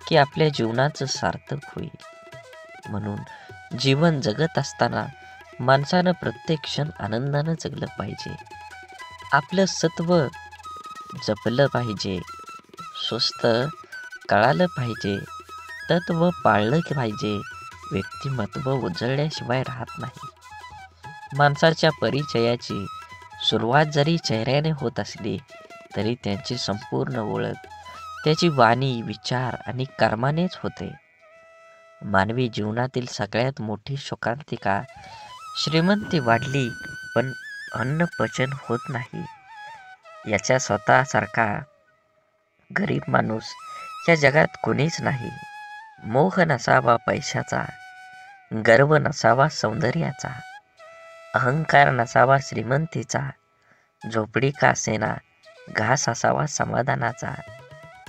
की आपल्या जीवनाचं सार्थक होईल. म्हणून जीवन जगत असताना माणसानं प्रत्येक क्षण आनंदानं जगलं पाहिजे. आपलं सत्व जपलं पाहिजे, स्वस्थ कळालं पाहिजे, तत्व पाळलं पाहिजे. व्यक्तिमत्व उजळल्याशिवाय राहत नाही. माणसाच्या परिचयाची सुरुवात जरी चेहऱ्याने होत असली तरी त्यांची संपूर्ण ओळख त्याची वाणी, विचार आणि कर्मानेच होते. मानवी जीवनातील सगळ्यात मोठी शोकांतिका श्रीमंती वाढली पण अन्न पचन होत नाही. याच्या स्वतःसारखा गरीब माणूस या जगात कोणीच नाही. मोह नसावा पैशाचा, गर्व नसावा सौंदर्याचा, अहंकार नसावा श्रीमंतीचा, झोपडी का असेना घास असावा समाधानाचा,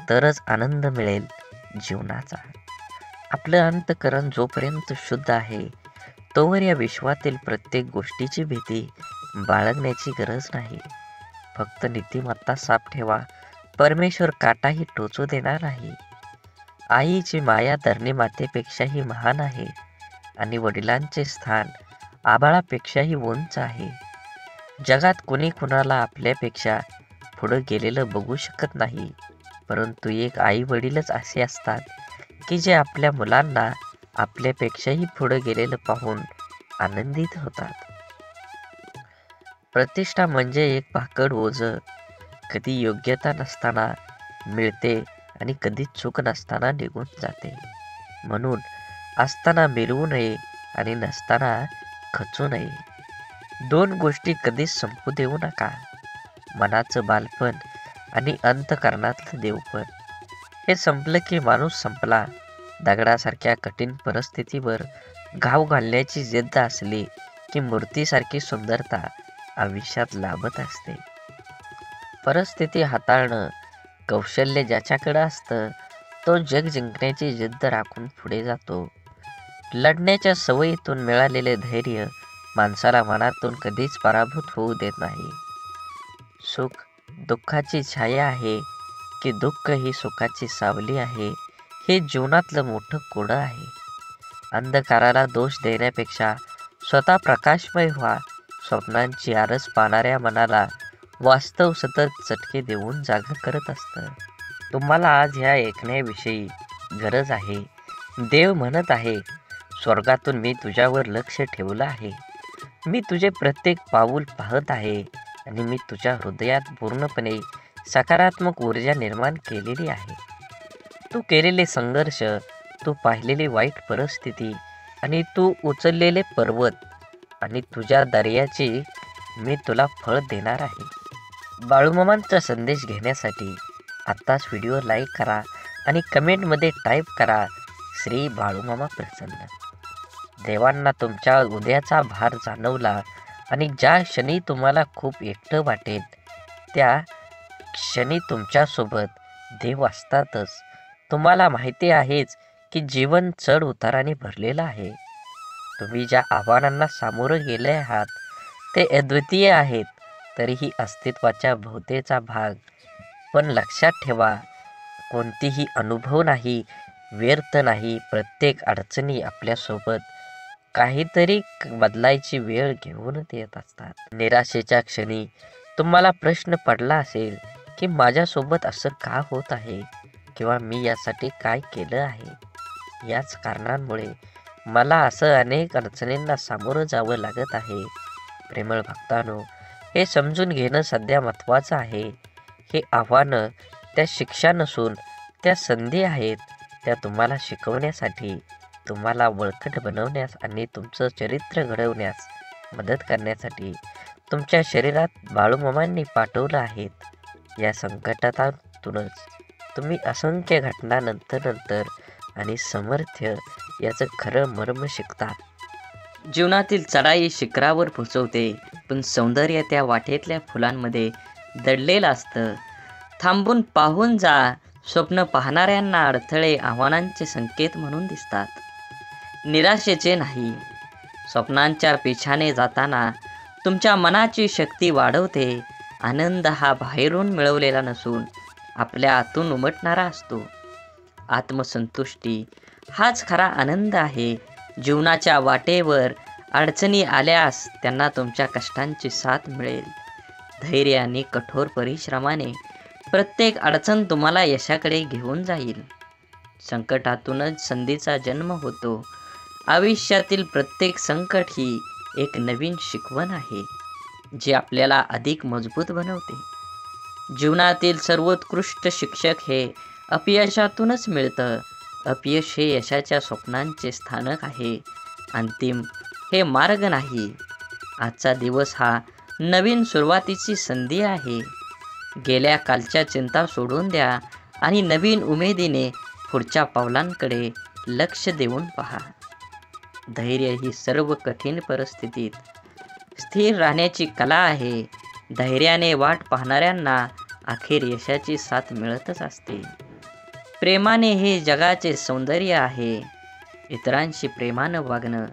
तरच आनंद मिळेल जीवनाचा. आपलं अंतःकरण जोपर्यंत शुद्ध आहे तोवर या विश्वातील प्रत्येक गोष्टीची भीती बाळगण्याची गरज नाही. फक्त नीतिमत्ता साफ ठेवा, परमेश्वर काटाही टोचू देणार नाही. आईची माया धरणीमातेपेक्षाही महान आहे आणि वडिलांचे स्थान आभाळापेक्षाही उंच आहे. जगात कोणी कुणाला आपल्यापेक्षा पुढं गेलेलं बघू शकत नाही, परंतु एक आई वडीलच असे असतात की जे आपल्या मुलांना आपल्यापेक्षाही पुढं गेलेलं पाहून आनंदित होतात. प्रतिष्ठा म्हणजे एक भाकड ओझं, कधी योग्यता नसताना मिळते आणि कधी चूक नसताना निघून जाते. म्हणून असताना मिरवू नये आणि नसताना खचू नये. दोन गोष्टी कधीच संपू देऊ नका, मनाचं बालपण आणि अंतःकरणातलं देवपण. हे संपलं की माणूस संपला. दगडासारख्या कठीण परिस्थितीवर घाव घालण्याची जिद्द असली की मूर्तीसारखी सुंदरता आयुष्यात लाभत असते. परिस्थिती हाताळणं कौशल्य ज्याच्याकडे असतं तो जग जिंकण्याची जिद्द राखून पुढे जातो. लढण्याच्या सवयीतून मिळालेले धैर्य माणसाला मनातून कधीच पराभूत होऊ देत नाही. सुख दुःखाची छाया आहे की दुःख ही सुखाची सावली आहे, हे जीवनातलं मोठं कोडं आहे. अंधकाराला दोष देण्यापेक्षा स्वतः प्रकाशमय व्हा. स्वप्नांची आरस पाहणाऱ्या मनाला वास्तव सतत चटके देऊन जागा करत असतं. तुम्हाला आज ह्या ऐकण्याविषयी गरज आहे. देव म्हणत आहे, स्वर्गातून मी तुझ्यावर लक्ष ठेवलं आहे. मी तुझे प्रत्येक पाऊल पाहत आहे आणि मी तुझ्या हृदयात पूर्णपणे सकारात्मक ऊर्जा निर्माण केलेली आहे. तू केलेले संघर्ष, तू पाहिलेली वाईट परिस्थिती आणि तू उचललेले पर्वत आणि तुझ्या दर्याची मी तुला फळ देणार आहे. बाळूमामांचा संदेश घेण्यासाठी आत्ताच व्हिडिओ लाईक करा आणि कमेंटमध्ये टाईप करा, श्री बाळूमामा प्रसन्न. देवांना तुमच्या उद्याचा भार जाणवला आणि ज्या क्षणी तुम्हाला खूप एकटं वाटेल त्या क्षणी तुमच्यासोबत देव असतातच. तुम्हाला माहिती आहेच की जीवन चढ उताराने भरलेलं आहे. तुम्ही ज्या आव्हानांना सामोरं गेले आहात ते अद्वितीय आहेत, तरीही अस्तित्वाच्या भोवतेचा भाग. पण लक्षात ठेवा, कोणतीही अनुभव नाही, व्यर्थ नाही. प्रत्येक अडचणी आपल्यासोबत काहीतरी बदलायची वेळ घेऊन येत असतात. निराशेच्या क्षणी तुम्हाला प्रश्न पडला असेल की माझ्यासोबत असं का होत आहे किंवा मी यासाठी काय केलं आहे. याच कारणांमुळे मला असं अनेक अडचणींना सामोरं जावं लागत आहे. प्रेमळ भक्तांनो, हे समजून घेणं सध्या महत्त्वाचं आहे. हे आव्हानं त्या शिक्षा नसून त्या संधी आहेत. त्या तुम्हाला शिकवण्यासाठी, तुम्हाला बळकट बनवण्यास आणि तुमचं चरित्र घडवण्यास मदत करण्यासाठी तुमच्या शरीरात बाळूमामांनी पाठवलं आहेत. या संकटातूनच तुम्ही असंख्य घटना नंतर आणि सामर्थ्य याचं खरं मर्म शिकतात. जीवनातील चढाई शिखरावर पोचवते, पण सौंदर्य त्या वाटेतल्या फुलांमध्ये दडलेलं असतं. थांबून पाहून जा. स्वप्न पाहणाऱ्यांना अडथळे आव्हानांचे संकेत म्हणून दिसतात, निराशेचे नाही. स्वप्नांच्या पिछाने जाताना तुमच्या मनाची शक्ती वाढवते. आनंद हा बाहेरून मिळवलेला नसून आपल्या आतून उमटणारा असतो. आत्मसंतुष्टी हाच खरा आनंद आहे. जीवनाच्या वाटेवर अडचणी आल्यास त्यांना तुमच्या कष्टांची साथ मिळेल. धैर्य आणि कठोर परिश्रमाने प्रत्येक अडचण तुम्हाला यशाकडे घेऊन जाईल. संकटातूनच संधीचा जन्म होतो. आयुष्यातील प्रत्येक संकट ही एक नवीन शिकवण आहे, जी आपल्याला अधिक मजबूत बनवते. जीवनातील सर्वोत्कृष्ट शिक्षक हे अपयशातूनच मिळतं. अपयश हे यशाच्या स्वप्नांचे स्थानक आहे, अंतिम हे मार्ग नाही. आजचा दिवस हा नवीन सुरुवातीची संधी आहे. गेल्या कालच्या चिंता सोडून द्या आणि नवीन उमेदीने पुढच्या पावलांकडे लक्ष देऊन पहा. धैर्य ही सर्व कठीण परिस्थितीत स्थिर राहण्याची कला आहे. धैर्याने वाट पाहणाऱ्यांना अखेर यशाची साथ मिळतच असते. प्रेमाने हे जगाचे सौंदर्य आहे. इतरांशी प्रेमानं वागणं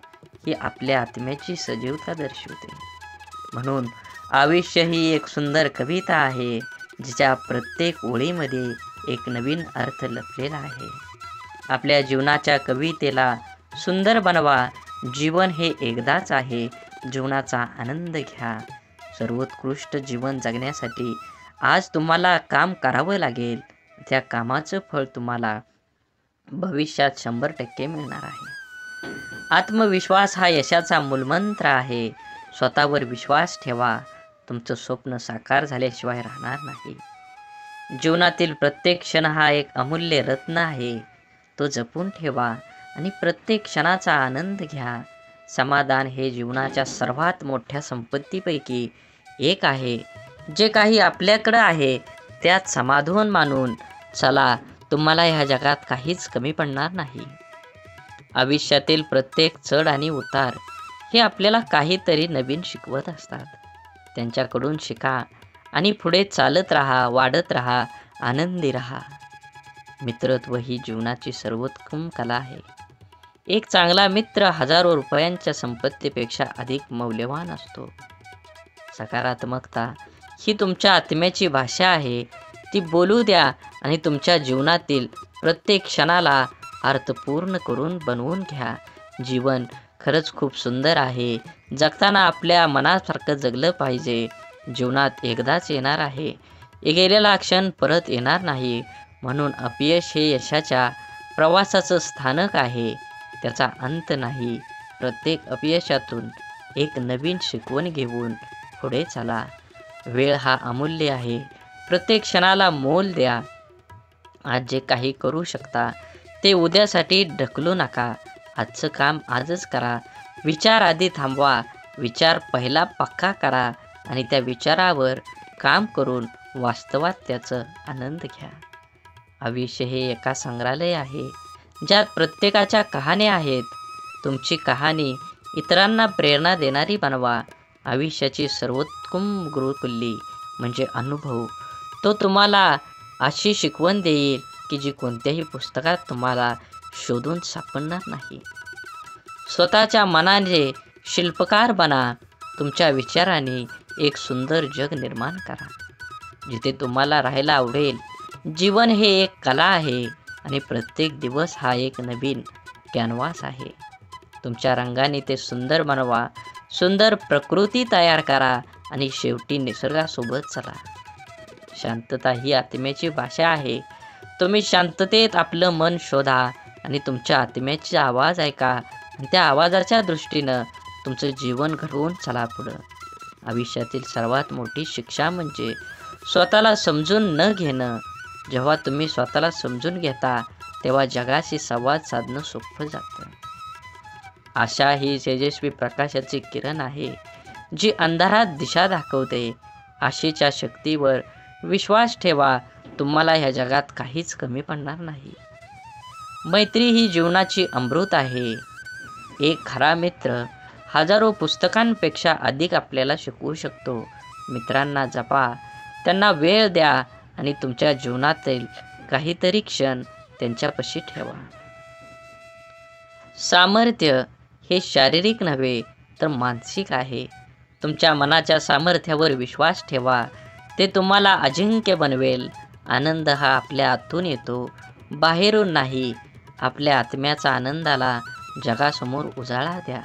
ही आपल्या आत्म्याची सजीवता दर्शवते. म्हणून आयुष्य ही एक सुंदर कविता आहे, जिच्या प्रत्येक ओळीमध्ये एक नवीन अर्थ लपलेला आहे. आपल्या जीवनाच्या कवितेला सुंदर बनवा. जीवन हे एकदाच आहे. जीवनाचा आनंद घ्या. सर्वोत्कृष्ट जीवन जगण्यासाठी आज तुम्हाला काम करावं लागेल. त्या कामाचं फळ तुम्हाला भविष्यात 100% मिळणार आहे. आत्मविश्वास हा यशाचा मूलमंत्र आहे. स्वतःवर विश्वास ठेवा. तुमचं स्वप्न साकार झाल्याशिवाय राहणार नाही. जीवनातील प्रत्येक क्षण हा एक अमूल्य रत्न आहे. तो जपून ठेवा आणि प्रत्येक क्षणाचा आनंद घ्या. समाधान हे जीवनाच्या सर्वात मोठ्या संपत्तीपैकी एक आहे. जे काही आपल्याकडं आहे त्यात समाधान मानून चला. तुम्हाला ह्या जगात काहीच कमी पडणार नाही. आयुष्यातील प्रत्येक चढ आणि उतार हे आपल्याला काहीतरी नवीन शिकवत असतात. त्यांच्याकडून शिका आणि पुढे चालत राहा, वाढत राहा, आनंदी राहा. मित्रत्व ही जीवनाची सर्वोत्तम कला आहे. एक चांगला मित्र हजारो रुपयांच्या संपत्तीपेक्षा अधिक मौल्यवान असतो. सकारात्मकता ही तुमच्या आत्म्याची भाषा आहे. ती बोलू द्या आणि तुमच्या जीवनातील प्रत्येक क्षणाला अर्थपूर्ण करून बनवून घ्या. जीवन खरंच खूप सुंदर आहे. जगताना आपल्या मनासारखं जगलं पाहिजे. जीवनात एकदाच येणार आहे. गेलेला क्षण परत येणार नाही. म्हणून अपयश हे यशाच्या प्रवासाचं स्थानक आहे, त्याचा अंत नाही. प्रत्येक अपयशातून एक नवीन शिकवण घेऊन पुढे चला. वेळ हा अमूल्य आहे. प्रत्येक क्षणाला मोल द्या. आज जे काही करू शकता ते उद्यासाठी ढकलू नका. आजचं काम आजच करा. विचार आधी थांबवा. विचार पहिला पक्का करा आणि त्या विचारावर काम करून वास्तवात त्याचा आनंद घ्या. आयुष्य हे एका संग्रहालय आहे, ज्यात प्रत्येकाच्या कहाण्या आहेत. तुमची कहाणी इतरांना प्रेरणा देणारी बनवा. आयुष्याची सर्वोत्तम गुरुकिल्ली म्हणजे अनुभव. तो तुम्हाला अशी शिकवण देईल की जी कोणत्याही पुस्तकात तुम्हाला शोधून सापडणार नाही. स्वतःच्या मनाने शिल्पकार बना. तुमच्या विचारांनी एक सुंदर जग निर्माण करा, जिथे तुम्हाला राहायला आवडेल. जीवन हे एक कला आहे आणि प्रत्येक दिवस हा एक नवीन कॅनव्हास आहे. तुमच्या रंगाने ते सुंदर बनवा. सुंदर प्रकृती तयार करा आणि शेवटी निसर्गासोबत चला. शांतता ही आत्म्याची भाषा आहे. तुम्ही शांततेत आपलं मन शोधा आणि तुमच्या आत्म्याचे आवाज ऐका आणि त्या आवाजाच्या दृष्टीनं तुमचं जीवन घडवून चला पुढं. आयुष्यातील सर्वात मोठी शिक्षा म्हणजे स्वतःला समजून न घेणं. जेव्हा तुम्ही स्वतःला समजून घेता तेव्हा जगाशी संवाद साधणं सोपं जातं. आशा ही तेजस्वी प्रकाशाची किरण आहे, जी अंधारात दिशा दाखवते. आशेच्या शक्तीवर विश्वास ठेवा. तुम्हाला ह्या जगात काहीच कमी पडणार नाही. मैत्री ही जीवनाची अमृत आहे. एक खरा मित्र हजारो पुस्तकांपेक्षा अधिक आपल्याला शिकवू शकतो. मित्रांना जपा, त्यांना वेळ द्या आणि तुमच्या जीवनातील काहीतरी क्षण त्यांच्यापाशी ठेवा. सामर्थ्य हे शारीरिक नव्हे तर मानसिक आहे. तुमच्या मनाच्या सामर्थ्यावर विश्वास ठेवा, ते तुम्हाला अजिंक्य बनवेल. आनंद हा आपल्या आतून येतो, बाहेरून नाही. आपल्या आत्म्याचा आनंदाला जगासमोर उजाळा द्या.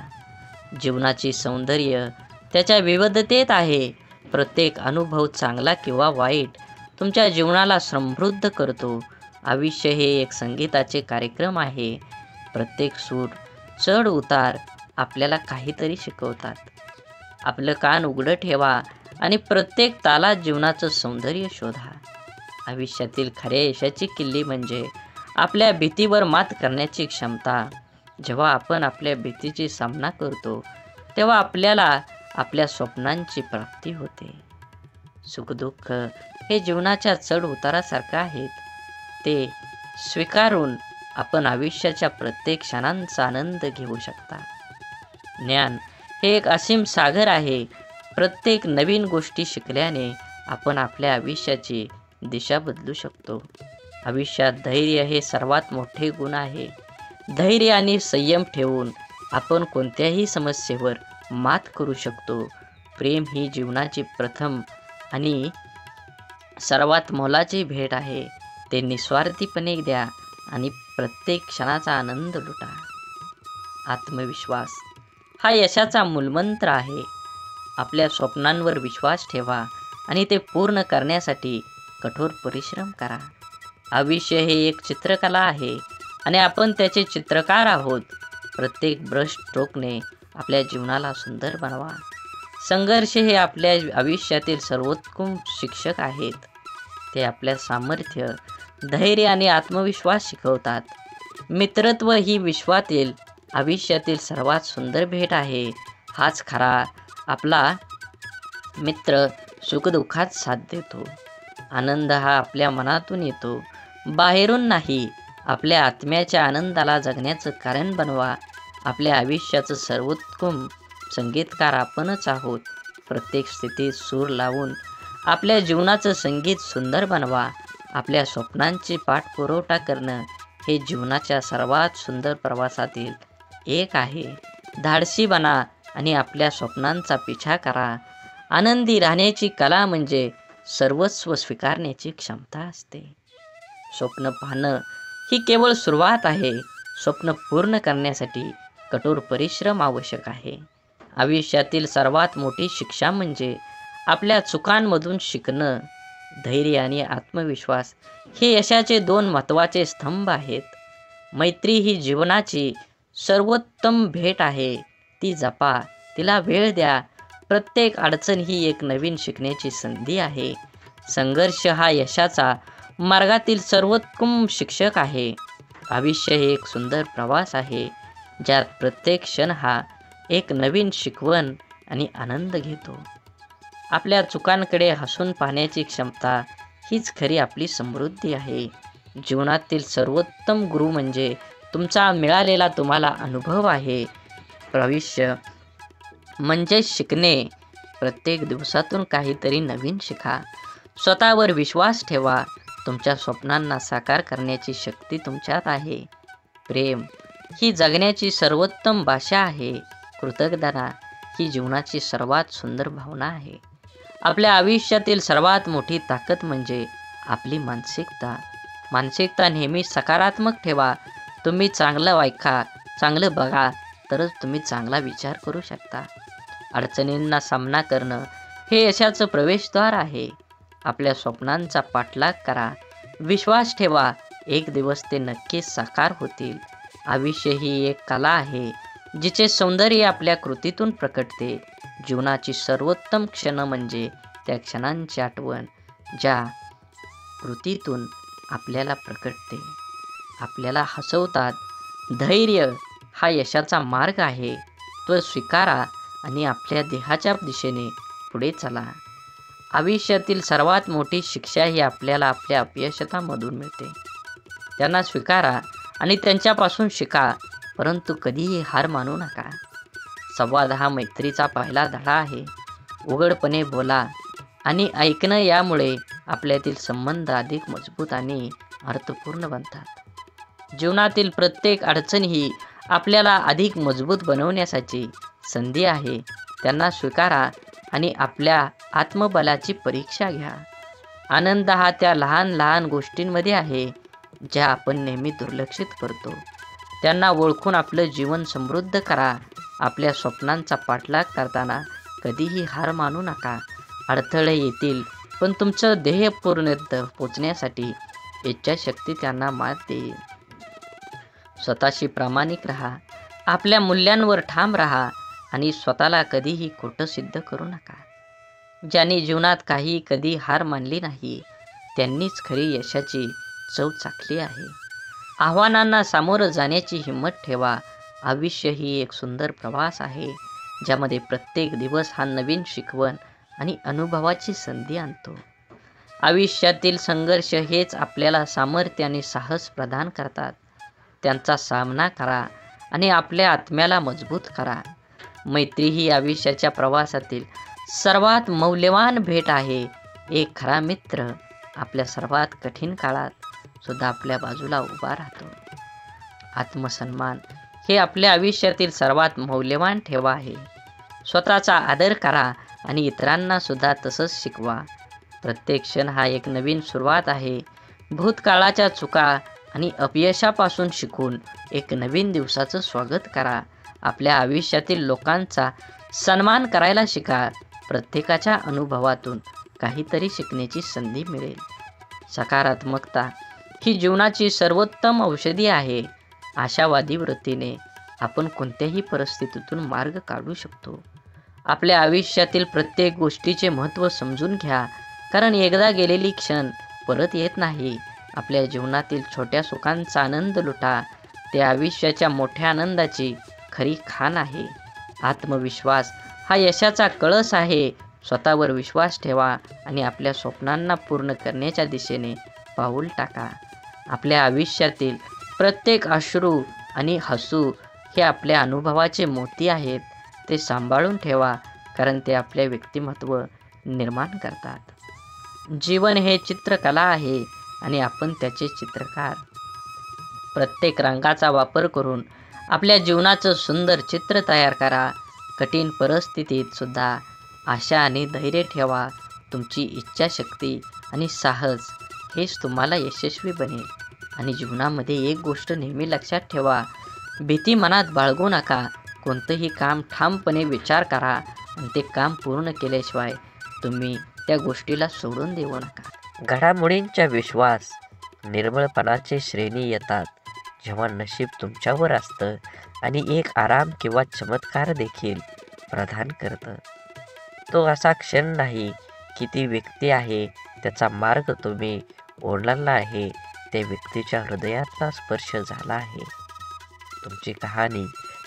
जीवनाची सौंदर्य त्याच्या विविधतेत आहे. प्रत्येक अनुभव, चांगला किंवा वाईट, तुमच्या जीवनाला समृद्ध करतो. आयुष्य हे एक संगीताचे कार्यक्रम आहे. प्रत्येक सूर, चढ उतार आपल्याला काहीतरी शिकवतात. आपलं कान उघडं ठेवा आणि प्रत्येक तालात जीवनाचं सौंदर्य शोधा. आयुष्यातील खऱ्या यशाची किल्ली म्हणजे आपल्या भीतीवर मात करण्याची क्षमता. जेव्हा आपण आपल्या भीतीची सामना करतो, तेव्हा आपल्याला आपल्या स्वप्नांची प्राप्ती होते. सुखदुःख हे जीवनाच्या चढ उतारासारखं आहेत. ते स्वीकारून आपण आयुष्याच्या प्रत्येक क्षणांचा आनंद घेऊ शकता. ज्ञान हे एक असीम सागर आहे. प्रत्येक नवीन गोष्टी शिकल्याने आपण आपल्या आयुष्याची दिशा बदलू शकतो. आयुष्यात धैर्य हे सर्वात मोठे गुण आहे. धैर्य आणि संयम ठेवून आपण कोणत्याही समस्येवर मात करू शकतो. प्रेम ही जीवनाची प्रथम आणि सर्वात मोलाची भेट आहे. ते निस्वार्थीपणे द्या आणि प्रत्येक क्षणाचा आनंद लुटा. आत्मविश्वास हा यशाचा मूलमंत्र आहे. आपल्या स्वप्नांवर विश्वास ठेवा आणि ते पूर्ण करण्यासाठी कठोर परिश्रम करा. आयुष्य हे एक चित्रकला आहे आणि आपण त्याचे चित्रकार आहोत. प्रत्येक ब्रश स्ट्रोकने आपल्या जीवनाला सुंदर बनवा. संघर्ष हे आपल्या आयुष्यातील सर्वोत्तम शिक्षक आहेत. ते आपल्या सामर्थ्य, धैर्य आणि आत्मविश्वास शिकवतात. मित्रत्व ही विश्वातील आयुष्यातील सर्वात सुंदर भेट आहे. हाच खरा आपला मित्र सुखदुःखात साथ देतो. आनंद हा आपल्या मनातून येतो, बाहेरून नाही. आपल्या आत्म्याच्या आनंदाला जगण्याचं कारण बनवा. आपल्या आयुष्याचं सर्वोत्तम संगीतकार आपणच आहोत. प्रत्येक स्थितीत सूर लावून आपल्या जीवनाचं संगीत सुंदर बनवा. आपल्या स्वप्नांची पाठपुरवठा करणं हे जीवनाच्या सर्वात सुंदर प्रवासातील एक आहे. धाडसी बना आणि आपल्या स्वप्नांचा पिछा करा. आनंदी राहण्याची कला म्हणजे सर्वस्व स्वीकारण्याची क्षमता असते. स्वप्न पाहणं ही केवळ सुरुवात आहे. स्वप्न पूर्ण करण्यासाठी कठोर परिश्रम आवश्यक आहे. आयुष्यातील सर्वात मोठी शिक्षा म्हणजे आपल्या चुकांमधून शिकणं. धैर्य आणि आत्मविश्वास हे यशाचे दोन महत्त्वाचे स्तंभ आहेत. मैत्री ही जीवनाची सर्वोत्तम भेट आहे. ती जपा, तिला वेळ द्या. प्रत्येक अडचण ही एक नवीन शिकण्याची संधी आहे. संघर्ष हा यशाचा मार्गातील सर्वोत्तम शिक्षक आहे. आयुष्य हे एक सुंदर प्रवास आहे, ज्यात प्रत्येक क्षण हा एक नवीन शिकवण आणि आनंद घेतो. आपल्या चुकांकडे हसून पाहण्याची क्षमता हीच खरी आपली समृद्धी आहे. जीवनातील सर्वोत्तम गुरु म्हणजे तुमचा मिळालेला तुम्हाला अनुभव आहे. आयुष्य म्हणजे शिकणे. प्रत्येक दिवसातून काहीतरी नवीन शिका. स्वतःवर विश्वास ठेवा. तुमच्या स्वप्नांना साकार करण्याची शक्ती तुमच्यात आहे. प्रेम ही जगण्याची सर्वोत्तम भाषा आहे. कृतज्ञता ही जीवनाची सर्वात सुंदर भावना आहे. आपल्या आयुष्यातील सर्वात मोठी ताकद म्हणजे आपली मानसिकता नेहमी सकारात्मक ठेवा. तुम्ही चांगलं ऐका, चांगलं बघा, तरच तुम्ही चांगला विचार करू शकता. अडचणींना सामना करणं हे यशाचं प्रवेशद्वार आहे. आपल्या स्वप्नांचा पाठलाग करा. विश्वास ठेवा, एक दिवस ते नक्कीच साकार होतील. आयुष्य ही एक कला आहे, जिचे सौंदर्य आपल्या कृतीतून प्रकटते. जीवनाची सर्वोत्तम क्षण म्हणजे त्या क्षणांची आठवण, ज्या कृतीतून आपल्याला प्रकटते, आपल्याला हसवतात. धैर्य हा यशाचा मार्ग आहे. तो स्वीकारा आणि आपल्या देहाच्या दिशेने पुढे चला. आयुष्यातील सर्वात मोठी शिक्षा ही आपल्याला आपल्या अपयशामधून मिळते. त्यांना स्वीकारा आणि त्यांच्यापासून शिका, परंतु कधीही हार मानू नका. संवाद हा मैत्रीचा पहिला धडा आहे. उघडपणे बोला आणि ऐकणं, यामुळे आपल्यातील संबंध अधिक मजबूत आणि अर्थपूर्ण बनतात. जीवनातील प्रत्येक अडचण ही आपल्याला अधिक मजबूत बनवण्यासाठी संधी आहे. त्यांना स्वीकारा आणि आपल्या आत्मबलाची परीक्षा घ्या. आनंद हा त्या लहान लहान गोष्टींमध्ये आहे ज्या आपण नेहमी दुर्लक्षित करतो. त्यांना ओळखून आपलं जीवन समृद्ध करा. आपल्या स्वप्नांचा पाठलाग करताना कधीही हार मानू नका. अडथळे येतील, पण तुमचं ध्येय पूर्णत्व पोचण्यासाठी इच्छाशक्ती त्यांना मात देईल. स्वतःशी प्रामाणिक राहा. आपल्या मूल्यांवर ठाम राहा आणि स्वतःला कधीही खोटं सिद्ध करू नका. ज्यांनी जीवनात कधी हार मानली नाही, त्यांनीच खरी यशाची चव चाखली आहे. आव्हानांना सामोरं जाण्याची हिंमत ठेवा. आयुष्य ही एक सुंदर प्रवास आहे, ज्यामध्ये प्रत्येक दिवस हा नवीन शिकवण आणि अनुभवाची संधी आणतो. आयुष्यातील संघर्ष हेच आपल्याला सामर्थ्य आणि साहस प्रदान करतात. त्यांचा सामना करा आणि आपल्या आत्म्याला मजबूत करा. मैत्री ही आयुष्याच्या प्रवासातील सर्वात मौल्यवान भेट आहे. एक खरा मित्र आपल्या सर्वात कठीण काळात सुद्धा आपल्या बाजूला उभा राहतो. आत्मसन्मान हे आपल्या आयुष्यातील सर्वात मौल्यवान ठेवा आहे. स्वतःचा आदर करा आणि इतरांना सुद्धा तसंच शिकवा. प्रत्येक क्षण हा एक नवीन सुरुवात आहे. भूतकाळाच्या चुका आणि अपयशापासून शिकून एक नवीन दिवसाचं स्वागत करा. आपल्या आयुष्यातील लोकांचा सन्मान करायला शिका. प्रत्येकाच्या अनुभवातून काहीतरी शिकण्याची संधी मिळेल. सकारात्मकता ही जीवनाची सर्वोत्तम औषधी आहे. आशावादी वृत्तीने आपण कोणत्याही परिस्थितीतून मार्ग काढू शकतो. आपल्या आयुष्यातील प्रत्येक गोष्टीचे महत्त्व समजून घ्या, कारण एकदा गेलेली क्षण परत येत नाही. आपल्या जीवनातील छोट्या सुखांचा आनंद लुटा. ते आयुष्याच्या मोठ्या आनंदाची खरी खाण आहे. आत्मविश्वास हा यशाचा कळस आहे. स्वतःवर विश्वास ठेवा आणि आपल्या स्वप्नांना पूर्ण करण्याच्या दिशेने पाऊल टाका. आपल्या आयुष्यातील प्रत्येक अश्रू आणि हसू हे आपल्या अनुभवाचे मोती आहेत. ते सांभाळून ठेवा, कारण ते आपले व्यक्तिमत्व निर्माण करतात. जीवन हे चित्रकला आहे आणि आपण त्याचे चित्रकार. प्रत्येक रंगाचा वापर करून आपल्या जीवनाचं सुंदर चित्र तयार करा. कठीण परिस्थितीत सुद्धा आशा आणि धैर्य ठेवा. तुमची इच्छाशक्ती आणि साहस हेच तुम्हाला यशस्वी बनेल. आणि जीवनामध्ये एक गोष्ट नेहमी लक्षात ठेवा, भीती मनात बाळगू नका. कोणतंही काम ठामपणे विचार करा आणि ते काम पूर्ण केल्याशिवाय तुम्ही त्या गोष्टीला सोडून देऊ नका. घडामोडींचा विश्वास निर्मळपणाचे श्रेणी येतात जेव्हा नशीब तुमच्यावर असतं आणि एक आराम किंवा चमत्कार देखील प्रदान करतं. तो असा क्षण नाही की ती व्यक्ती आहे, त्याचा मार्ग तुम्ही ओलांडला आहे, त्या व्यक्तीच्या हृदयातला स्पर्श झाला आहे. तुमची कहाणी,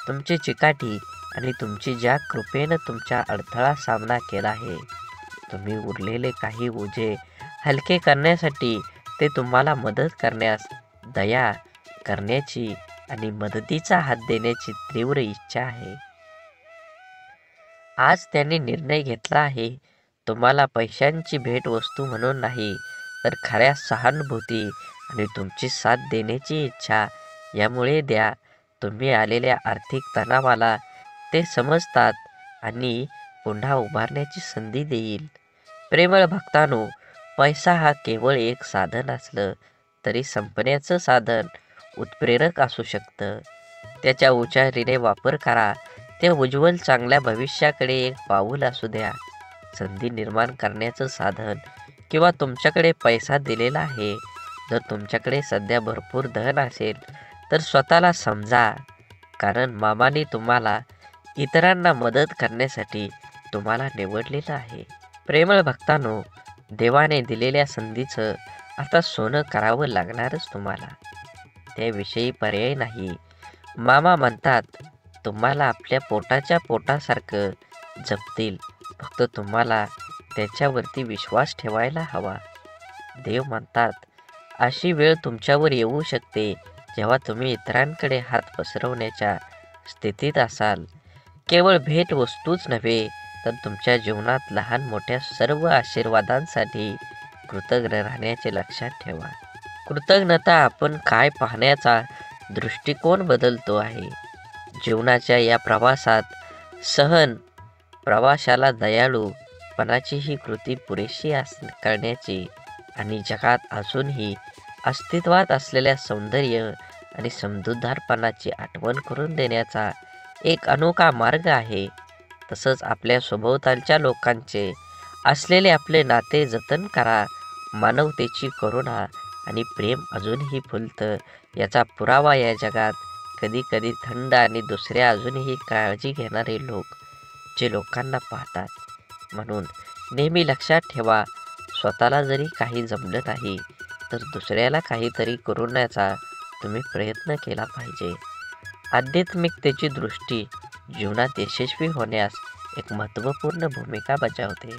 तुमची चिकाटी आणि तुमची ज्या कृपेनं तुमच्या अडथळा सामना केला आहे, तुम्ही उरलेले काही ओझे हलके करण्यासाठी, ते तुम्हाला मदत करण्यास, दया करण्याची आणि मदतीचा हात देण्याची तीव्र इच्छा आहे. आज त्यांनी निर्णय घेतला आहे, तुम्हाला पैशांची भेटवस्तू म्हणून नाही, तर खऱ्या सहानुभूती आणि तुमची साथ देण्याची इच्छा यामुळे द्या. तुम्ही आलेल्या आर्थिक तणावाला ते समजतात आणि पुन्हा उभारण्याची संधी देईल. प्रेमळ भक्तांनो, पैसा हा केवळ एक साधन असलं तरी संपण्याचं साधन उत्प्रेरक असू शकतं. त्याच्या हुशारीने वापर करा. ते उज्ज्वल चांगल्या भविष्याकडे एक पाऊल असू द्या. संधी निर्माण करण्याचं साधन किंवा तुमच्याकडे पैसा दिलेला आहे. जर तुमच्याकडे सध्या भरपूर धन असेल तर स्वतःला समजा, कारण मामाने तुम्हाला इतरांना मदत करण्यासाठी तुम्हाला निवडलेलं आहे. प्रेमळ भक्तांनो, देवाने दिलेल्या संधीचं आता सोनं करावं लागणारच तुम्हाला. त्याविषयी पर्याय नाही. मामा म्हणतात, तुम्हाला आपल्या पोटाच्या पोटासारखं जपतील, फक्त तुम्हाला त्याच्यावरती विश्वास ठेवायला हवा. देव म्हणतात, अशी वेळ तुमच्यावर येऊ शकते जेव्हा तुम्ही इतरांकडे हात पसरवण्याच्या स्थितीत असाल. केवळ भेटवस्तूच नव्हे, तर तुमच्या जीवनात लहान मोठ्या सर्व आशीर्वादांसाठी कृतज्ञ राहण्याचे लक्षात ठेवा. कृतज्ञता आपण काय पाहण्याचा दृष्टिकोन बदलतो आहे. जीवनाच्या या प्रवासात सहन प्रवाशाला दयाळूपणाची ही कृती पुरेशी करण्याची आणि जगात अजूनही अस्तित्वात असलेल्या सौंदर्य आणि समजूतदारपणाची आठवण करून देण्याचा एक अनोखा मार्ग आहे. तसंच आपल्या सभोवतालच्या लोकांचे असलेले आपले नाते जतन करा. मानवतेची करुणा आणि प्रेम अजूनही फुलतं याचा पुरावा या जगात कधी कधी थंड आणि दुसऱ्या अजूनही काळजी घेणारे लोक जे लोकांना पाहतात. म्हणून नेहमी लक्षात ठेवा, स्वतःला जरी काही जमलं नाही तर दुसऱ्याला काहीतरी करूनचा तुम्ही प्रयत्न केला पाहिजे. आध्यात्मिकतेची दृष्टी जीवनात यशस्वी होण्यास एक महत्त्वपूर्ण भूमिका बजावते.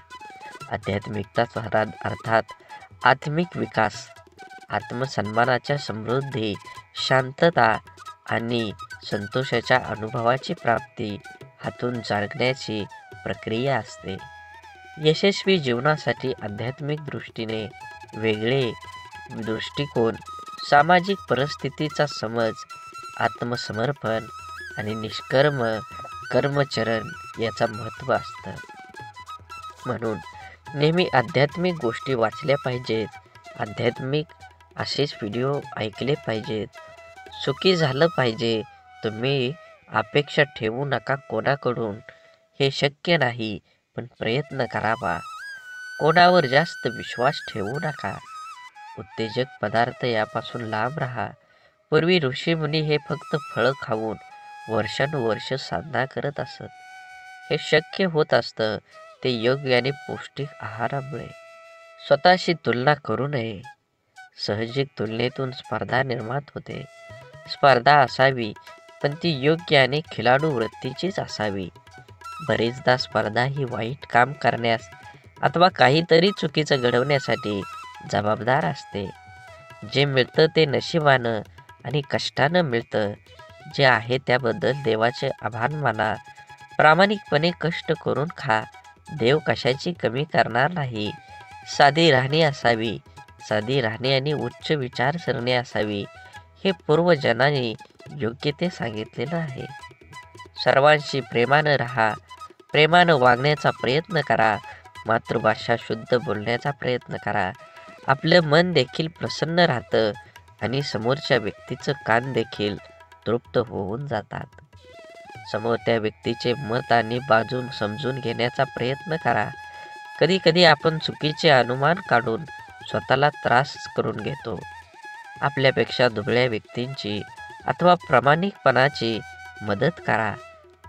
आध्यात्मिकताचा अर्थात आत्मिक विकास, आत्मसन्मानाच्या समृद्धी, शांतता आणि संतोषाच्या अनुभवाची प्राप्ती हातून जागण्याची प्रक्रिया असते. यशस्वी जीवनासाठी आध्यात्मिक दृष्टीने वेगळे दृष्टिकोन, सामाजिक परिस्थितीचा समज, आत्मसमर्पण आणि निष्कर्म कर्मचरण याचा महत्त्व असतं. म्हणून नेहमी आध्यात्मिक गोष्टी वाचल्या पाहिजेत, आध्यात्मिक असेच व्हिडिओ ऐकले पाहिजेत. सुखी झालं पाहिजे. तुम्ही अपेक्षा ठेवू नका कोणाकडून, हे शक्य नाही, पण प्रयत्न करावा. कोणावर जास्त विश्वास ठेवू नका. उत्तेजक पदार्थ यापासून लांब राहा. पूर्वी ऋषीमुनी हे फक्त फळं खाऊन वर्षानुवर्ष साधना करत असत. हे शक्य होत असतं ते योग्य आणि पौष्टिक आहारामुळे. स्वतःशी तुलना करू नये. साहजिक तुलनेतून स्पर्धा निर्माण होते. स्पर्धा असावी, पण ती योग्य आणि खिलाडू वृत्तीचीच असावी. बरेचदा स्पर्धा ही वाईट काम करण्यास अथवा काहीतरी चुकीचं घडवण्यासाठी जबाबदार असते. जे मिळतं ते नशिबानं आणि कष्टानं मिळतं. जे आहे त्याबद्दल देवाचे आभार माना. प्रामाणिकपणे कष्ट करून खा. देव कशाची कमी करणार नाही. साधी राहणी असावी. साधी राहणी आणि उच्च विचारसरणी असावी, हे पूर्वजनांनी योग्य ते सांगितलेलं आहे. सर्वांशी प्रेमानं राहा. प्रेमानं वागण्याचा प्रयत्न करा. मातृभाषा शुद्ध बोलण्याचा प्रयत्न करा. आपलं मन देखील प्रसन्न राहतं आणि समोरच्या व्यक्तीचं कान देखील तृप्त होऊन जातात. समोर त्या व्यक्तीचे मत आणि बाजू समजून घेण्याचा प्रयत्न करा. कधी कधी आपण चुकीचे अनुमान काढून स्वतःला त्रास करून घेतो. आपल्यापेक्षा दुबळ्या व्यक्तींची अथवा प्रामाणिकपणाची मदत करा.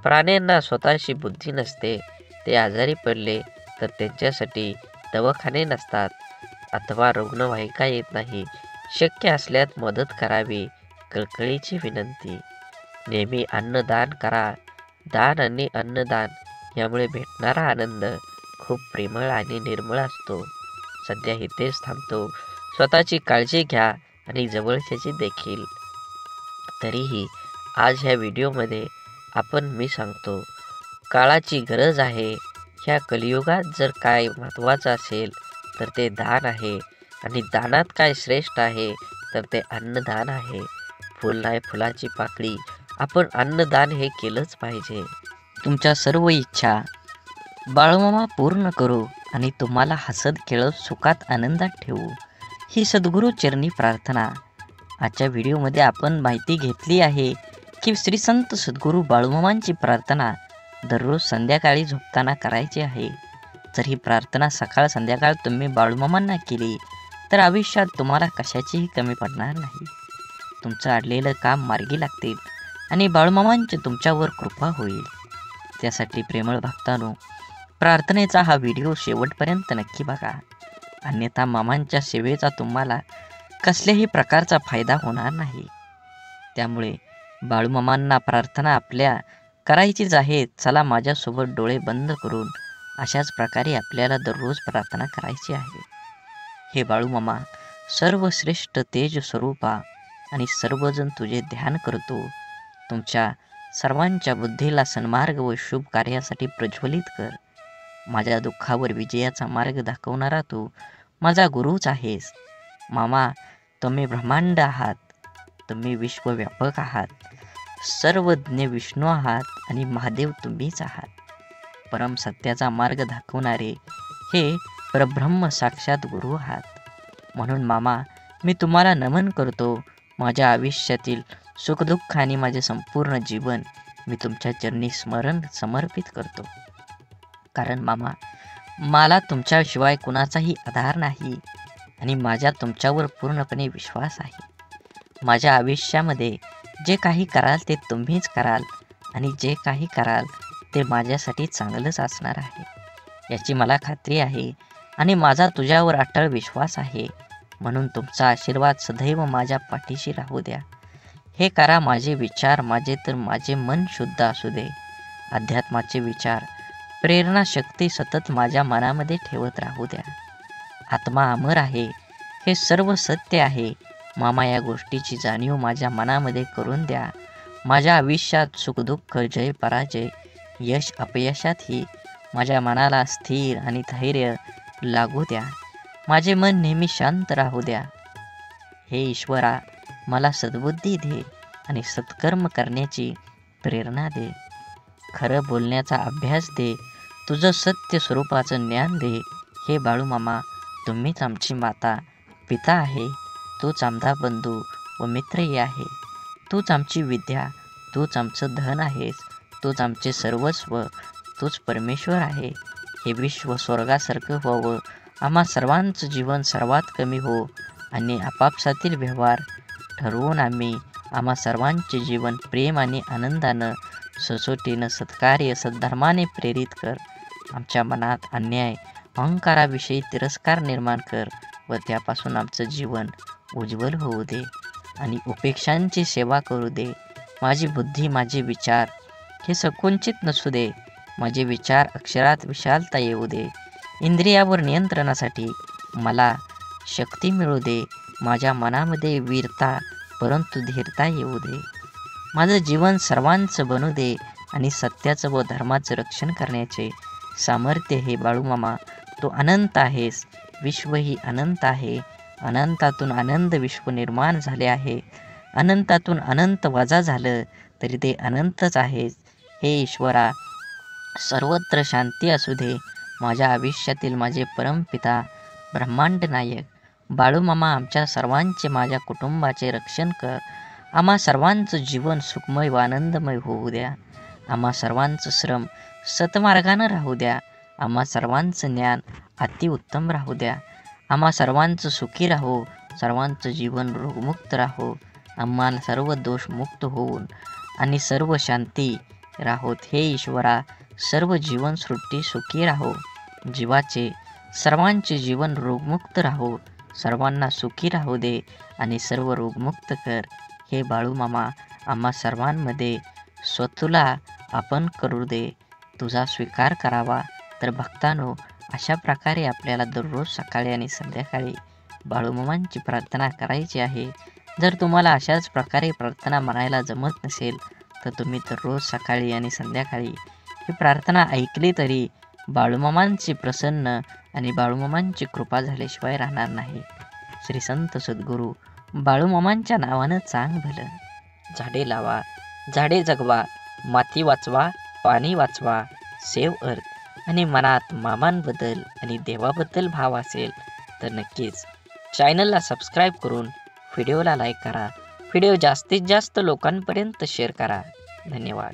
प्राण्यांना स्वतःची बुद्धी नसते. ते आजारी पडले तर त्यांच्यासाठी दवाखाने नसतात अथवा रुग्णवाहिका येत नाही. शक्य असल्यास मदत करावी. कळकळीची विनंती. नेहमी अन्नदान करा. दान आणि अन्नदान यामुळे भेटणारा आनंद खूप प्रेमळ आणि निर्मळ असतो. सध्या इथेच थांबतो. स्वतःची काळजी घ्या आणि जवळच्याची देखील. तरीही आज ह्या व्हिडिओमध्ये मी सांगतो, काळाची गरज आहे. ह्या कलियुगात जर काय महत्त्वाचं असेल तर ते दान आहे. आणि दानात काय श्रेष्ठ आहे तर ते अन्नदान आहे. फुल नाही फुलाची पाकळी, आपण अन्नदान हे केलंच पाहिजे. तुमच्या सर्व इच्छा बाळूमामा पूर्ण करू आणि तुम्हाला हसत खेळत सुखात आनंदात ठेवू, ही सद्गुरू चरणी प्रार्थना. आजच्या व्हिडिओमध्ये आपण माहिती घेतली आहे की श्री संत सद्गुरू बाळूमामांची प्रार्थना दररोज संध्याकाळी झोपताना करायची आहे. जर ही प्रार्थना सकाळ संध्याकाळ तुम्ही बाळूमामांना केली तर आयुष्यात तुम्हाला कशाचीही कमी पडणार नाही. तुमचं अडलेलं काम मार्गी लागतील आणि बाळूमामांची तुमच्यावर कृपा होईल. त्यासाठी प्रेमळ भक्तांनो, प्रार्थनेचा हा व्हिडिओ शेवटपर्यंत नक्की बघा. अन्यथा मामांच्या सेवेचा तुम्हाला कसल्याही प्रकारचा फायदा होणार नाही. त्यामुळे बाळूमामांना प्रार्थना आपल्या करायचीच आहे. चला माझ्यासोबत डोळे बंद करून अशाच प्रकारे आपल्याला दररोज प्रार्थना करायची आहे. हे बाळूमामा, सर्वश्रेष्ठ तेज स्वरूपा आणि सर्वजण तुझे ध्यान करतो. तुमच्या सर्वांच्या बुद्धीला सन्मार्ग व शुभ कार्यासाठी प्रज्वलित कर. माझ्या दुःखावर विजयाचा मार्ग दाखवणारा तू माझा गुरुच आहेस. मामा, तुम्ही ब्रह्मांड आहात. तुम्ही विश्वव्यापक आहात. सर्वज्ञ विष्णू आहात आणि महादेव तुम्हीच आहात. परम सत्याचा मार्ग दाखवणारे हे परब्रह्म साक्षात गुरु आहात. म्हणून मामा, मी तुम्हाला नमन करतो. माझ्या आयुष्यातील सुखदुःख आणि माझे संपूर्ण जीवन मी तुमच्या चरणी समर्पित करतो. कारण मामा, मला तुमच्याशिवाय कुणाचाही आधार नाही आणि माझा तुमच्यावर पूर्णपणे विश्वास आहे. माझ्या आयुष्यामध्ये जे काही कराल ते तुम्हीच कराल आणि जे काही कराल ते माझ्यासाठी चांगलंच असणार आहे याची मला खात्री आहे आणि माझा तुझ्यावर अटळ विश्वास आहे. म्हणून तुमचा आशीर्वाद सदैव माझ्या पाठीशी राहू द्या. हे करा माझे विचार माझे मन शुद्ध असू दे. अध्यात्माचे विचार, प्रेरणा, शक्ती सतत माझ्या मनामध्ये ठेवत राहू द्या. आत्मा अमर आहे, हे सर्व सत्य आहे. मामा, या गोष्टीची जाणीव माझ्या मनामध्ये करून द्या. माझ्या आयुष्यात सुखदुःख, जय पराजय, यश अपयशातही माझ्या मनाला स्थिर आणि धैर्य लागू द्या. माझे मन नेहमी शांत राहू द्या. हे ईश्वरा, मला सद्बुद्धी दे आणि सत्कर्म करण्याची प्रेरणा दे. खरं बोलण्याचा अभ्यास दे. तुझं सत्य स्वरूपाचं ज्ञान दे. हे बाळूमामा, तुम्हीच आमची माता पिता आहे. तूच आमचा बंधू व मित्रही आहे. तूच आमची विद्या, तूच आमचं धन आहेस. तूच आमचे सर्वस्व, तूच परमेश्वर आहे. हे विश्व स्वर्गासारखं व्हावं, आम्हा सर्वांचं जीवन सर्वात कमी हो आणि आपापसातील व्यवहार ठरवून आम्हा सर्वांचे जीवन प्रेम आणि आनंदानं, सचोटीनं, सत्कार्य, सद्धर्माने प्रेरित कर. आमच्या मनात अन्याय, अहंकाराविषयी तिरस्कार निर्माण कर व त्यापासून आमचं जीवन उज्ज्वल होऊ दे आणि उपेक्षांची सेवा करू दे. माझी बुद्धी, माझे विचार हे संकुचित नसू दे. माझे विचार अक्षरात विशालता येऊ दे. इंद्रियावर नियंत्रणासाठी मला शक्ती मिळू दे. माझ्या मनामध्ये वीरता परंतु धीरता येऊ दे. माझं जीवन सर्वांचं बनू दे आणि सत्याचं व धर्माचं रक्षण करण्याचे सामर्थ्य हे बाळूमामा तू अनंत आहेस. विश्व ही अनंत आहे. अनंतातून आनंद विश्व निर्माण झाले आहे. अनंतातून अनंत वजा झालं तरी ते अनंतच आहेस. हे ईश्वरा, सर्वत्र शांती असू दे. माझ्या आयुष्यातील माझे परमपिता ब्रह्मांड नायक बाळूमामा, आमच्या सर्वांचे, माझ्या कुटुंबाचे रक्षण कर. आम्हा सर्वांचं जीवन सुखमय व आनंदमय होऊ द्या. आम्हा सर्वांचं श्रम सतमार्गानं राहू द्या. आम्हा सर्वांचं ज्ञान अतिउत्तम राहू द्या. आम्हा सर्वांचं सुखी राहो. सर्वांचं जीवन रोगमुक्त राहो. आम्हाला सर्व दोषमुक्त होऊन आणि सर्व शांती राहोत. हे ईश्वरा, सर्व जीवनसृष्टी सुखी राहो. जीवाचे सर्वांचे जीवन रोगमुक्त राहो. सर्वांना सुखी राहू दे आणि सर्व रोगमुक्त कर. हे बाळूमामा, आम्हा सर्वांमध्ये स्वतःला आपण करू दे. तुझा स्वीकार करावा. तर भक्तांनो, अशा प्रकारे आपल्याला दररोज सकाळी आणि संध्याकाळी बाळूमामांची प्रार्थना करायची आहे. जर तुम्हाला अशाच प्रकारे प्रार्थना म्हणायला जमत नसेल तर तुम्ही दररोज सकाळी आणि संध्याकाळी ही प्रार्थना ऐकली तरी बाळूमामांची प्रसन्न आणि बाळूमामांची कृपा झाल्याशिवाय राहणार नाही. श्री संत सद्गुरू बाळूमामांच्या नावानं चांग भलं. झाडे लावा, झाडे जगवा, माती वाचवा, पाणी वाचवा, सेव्ह अर्थ. आणि मनात मामांबद्दल आणि देवाबद्दल भाव असेल तर नक्कीच चॅनलला सबस्क्राईब करून व्हिडिओला लाईक करा. व्हिडिओ जास्तीत जास्त लोकांपर्यंत शेअर करा. धन्यवाद.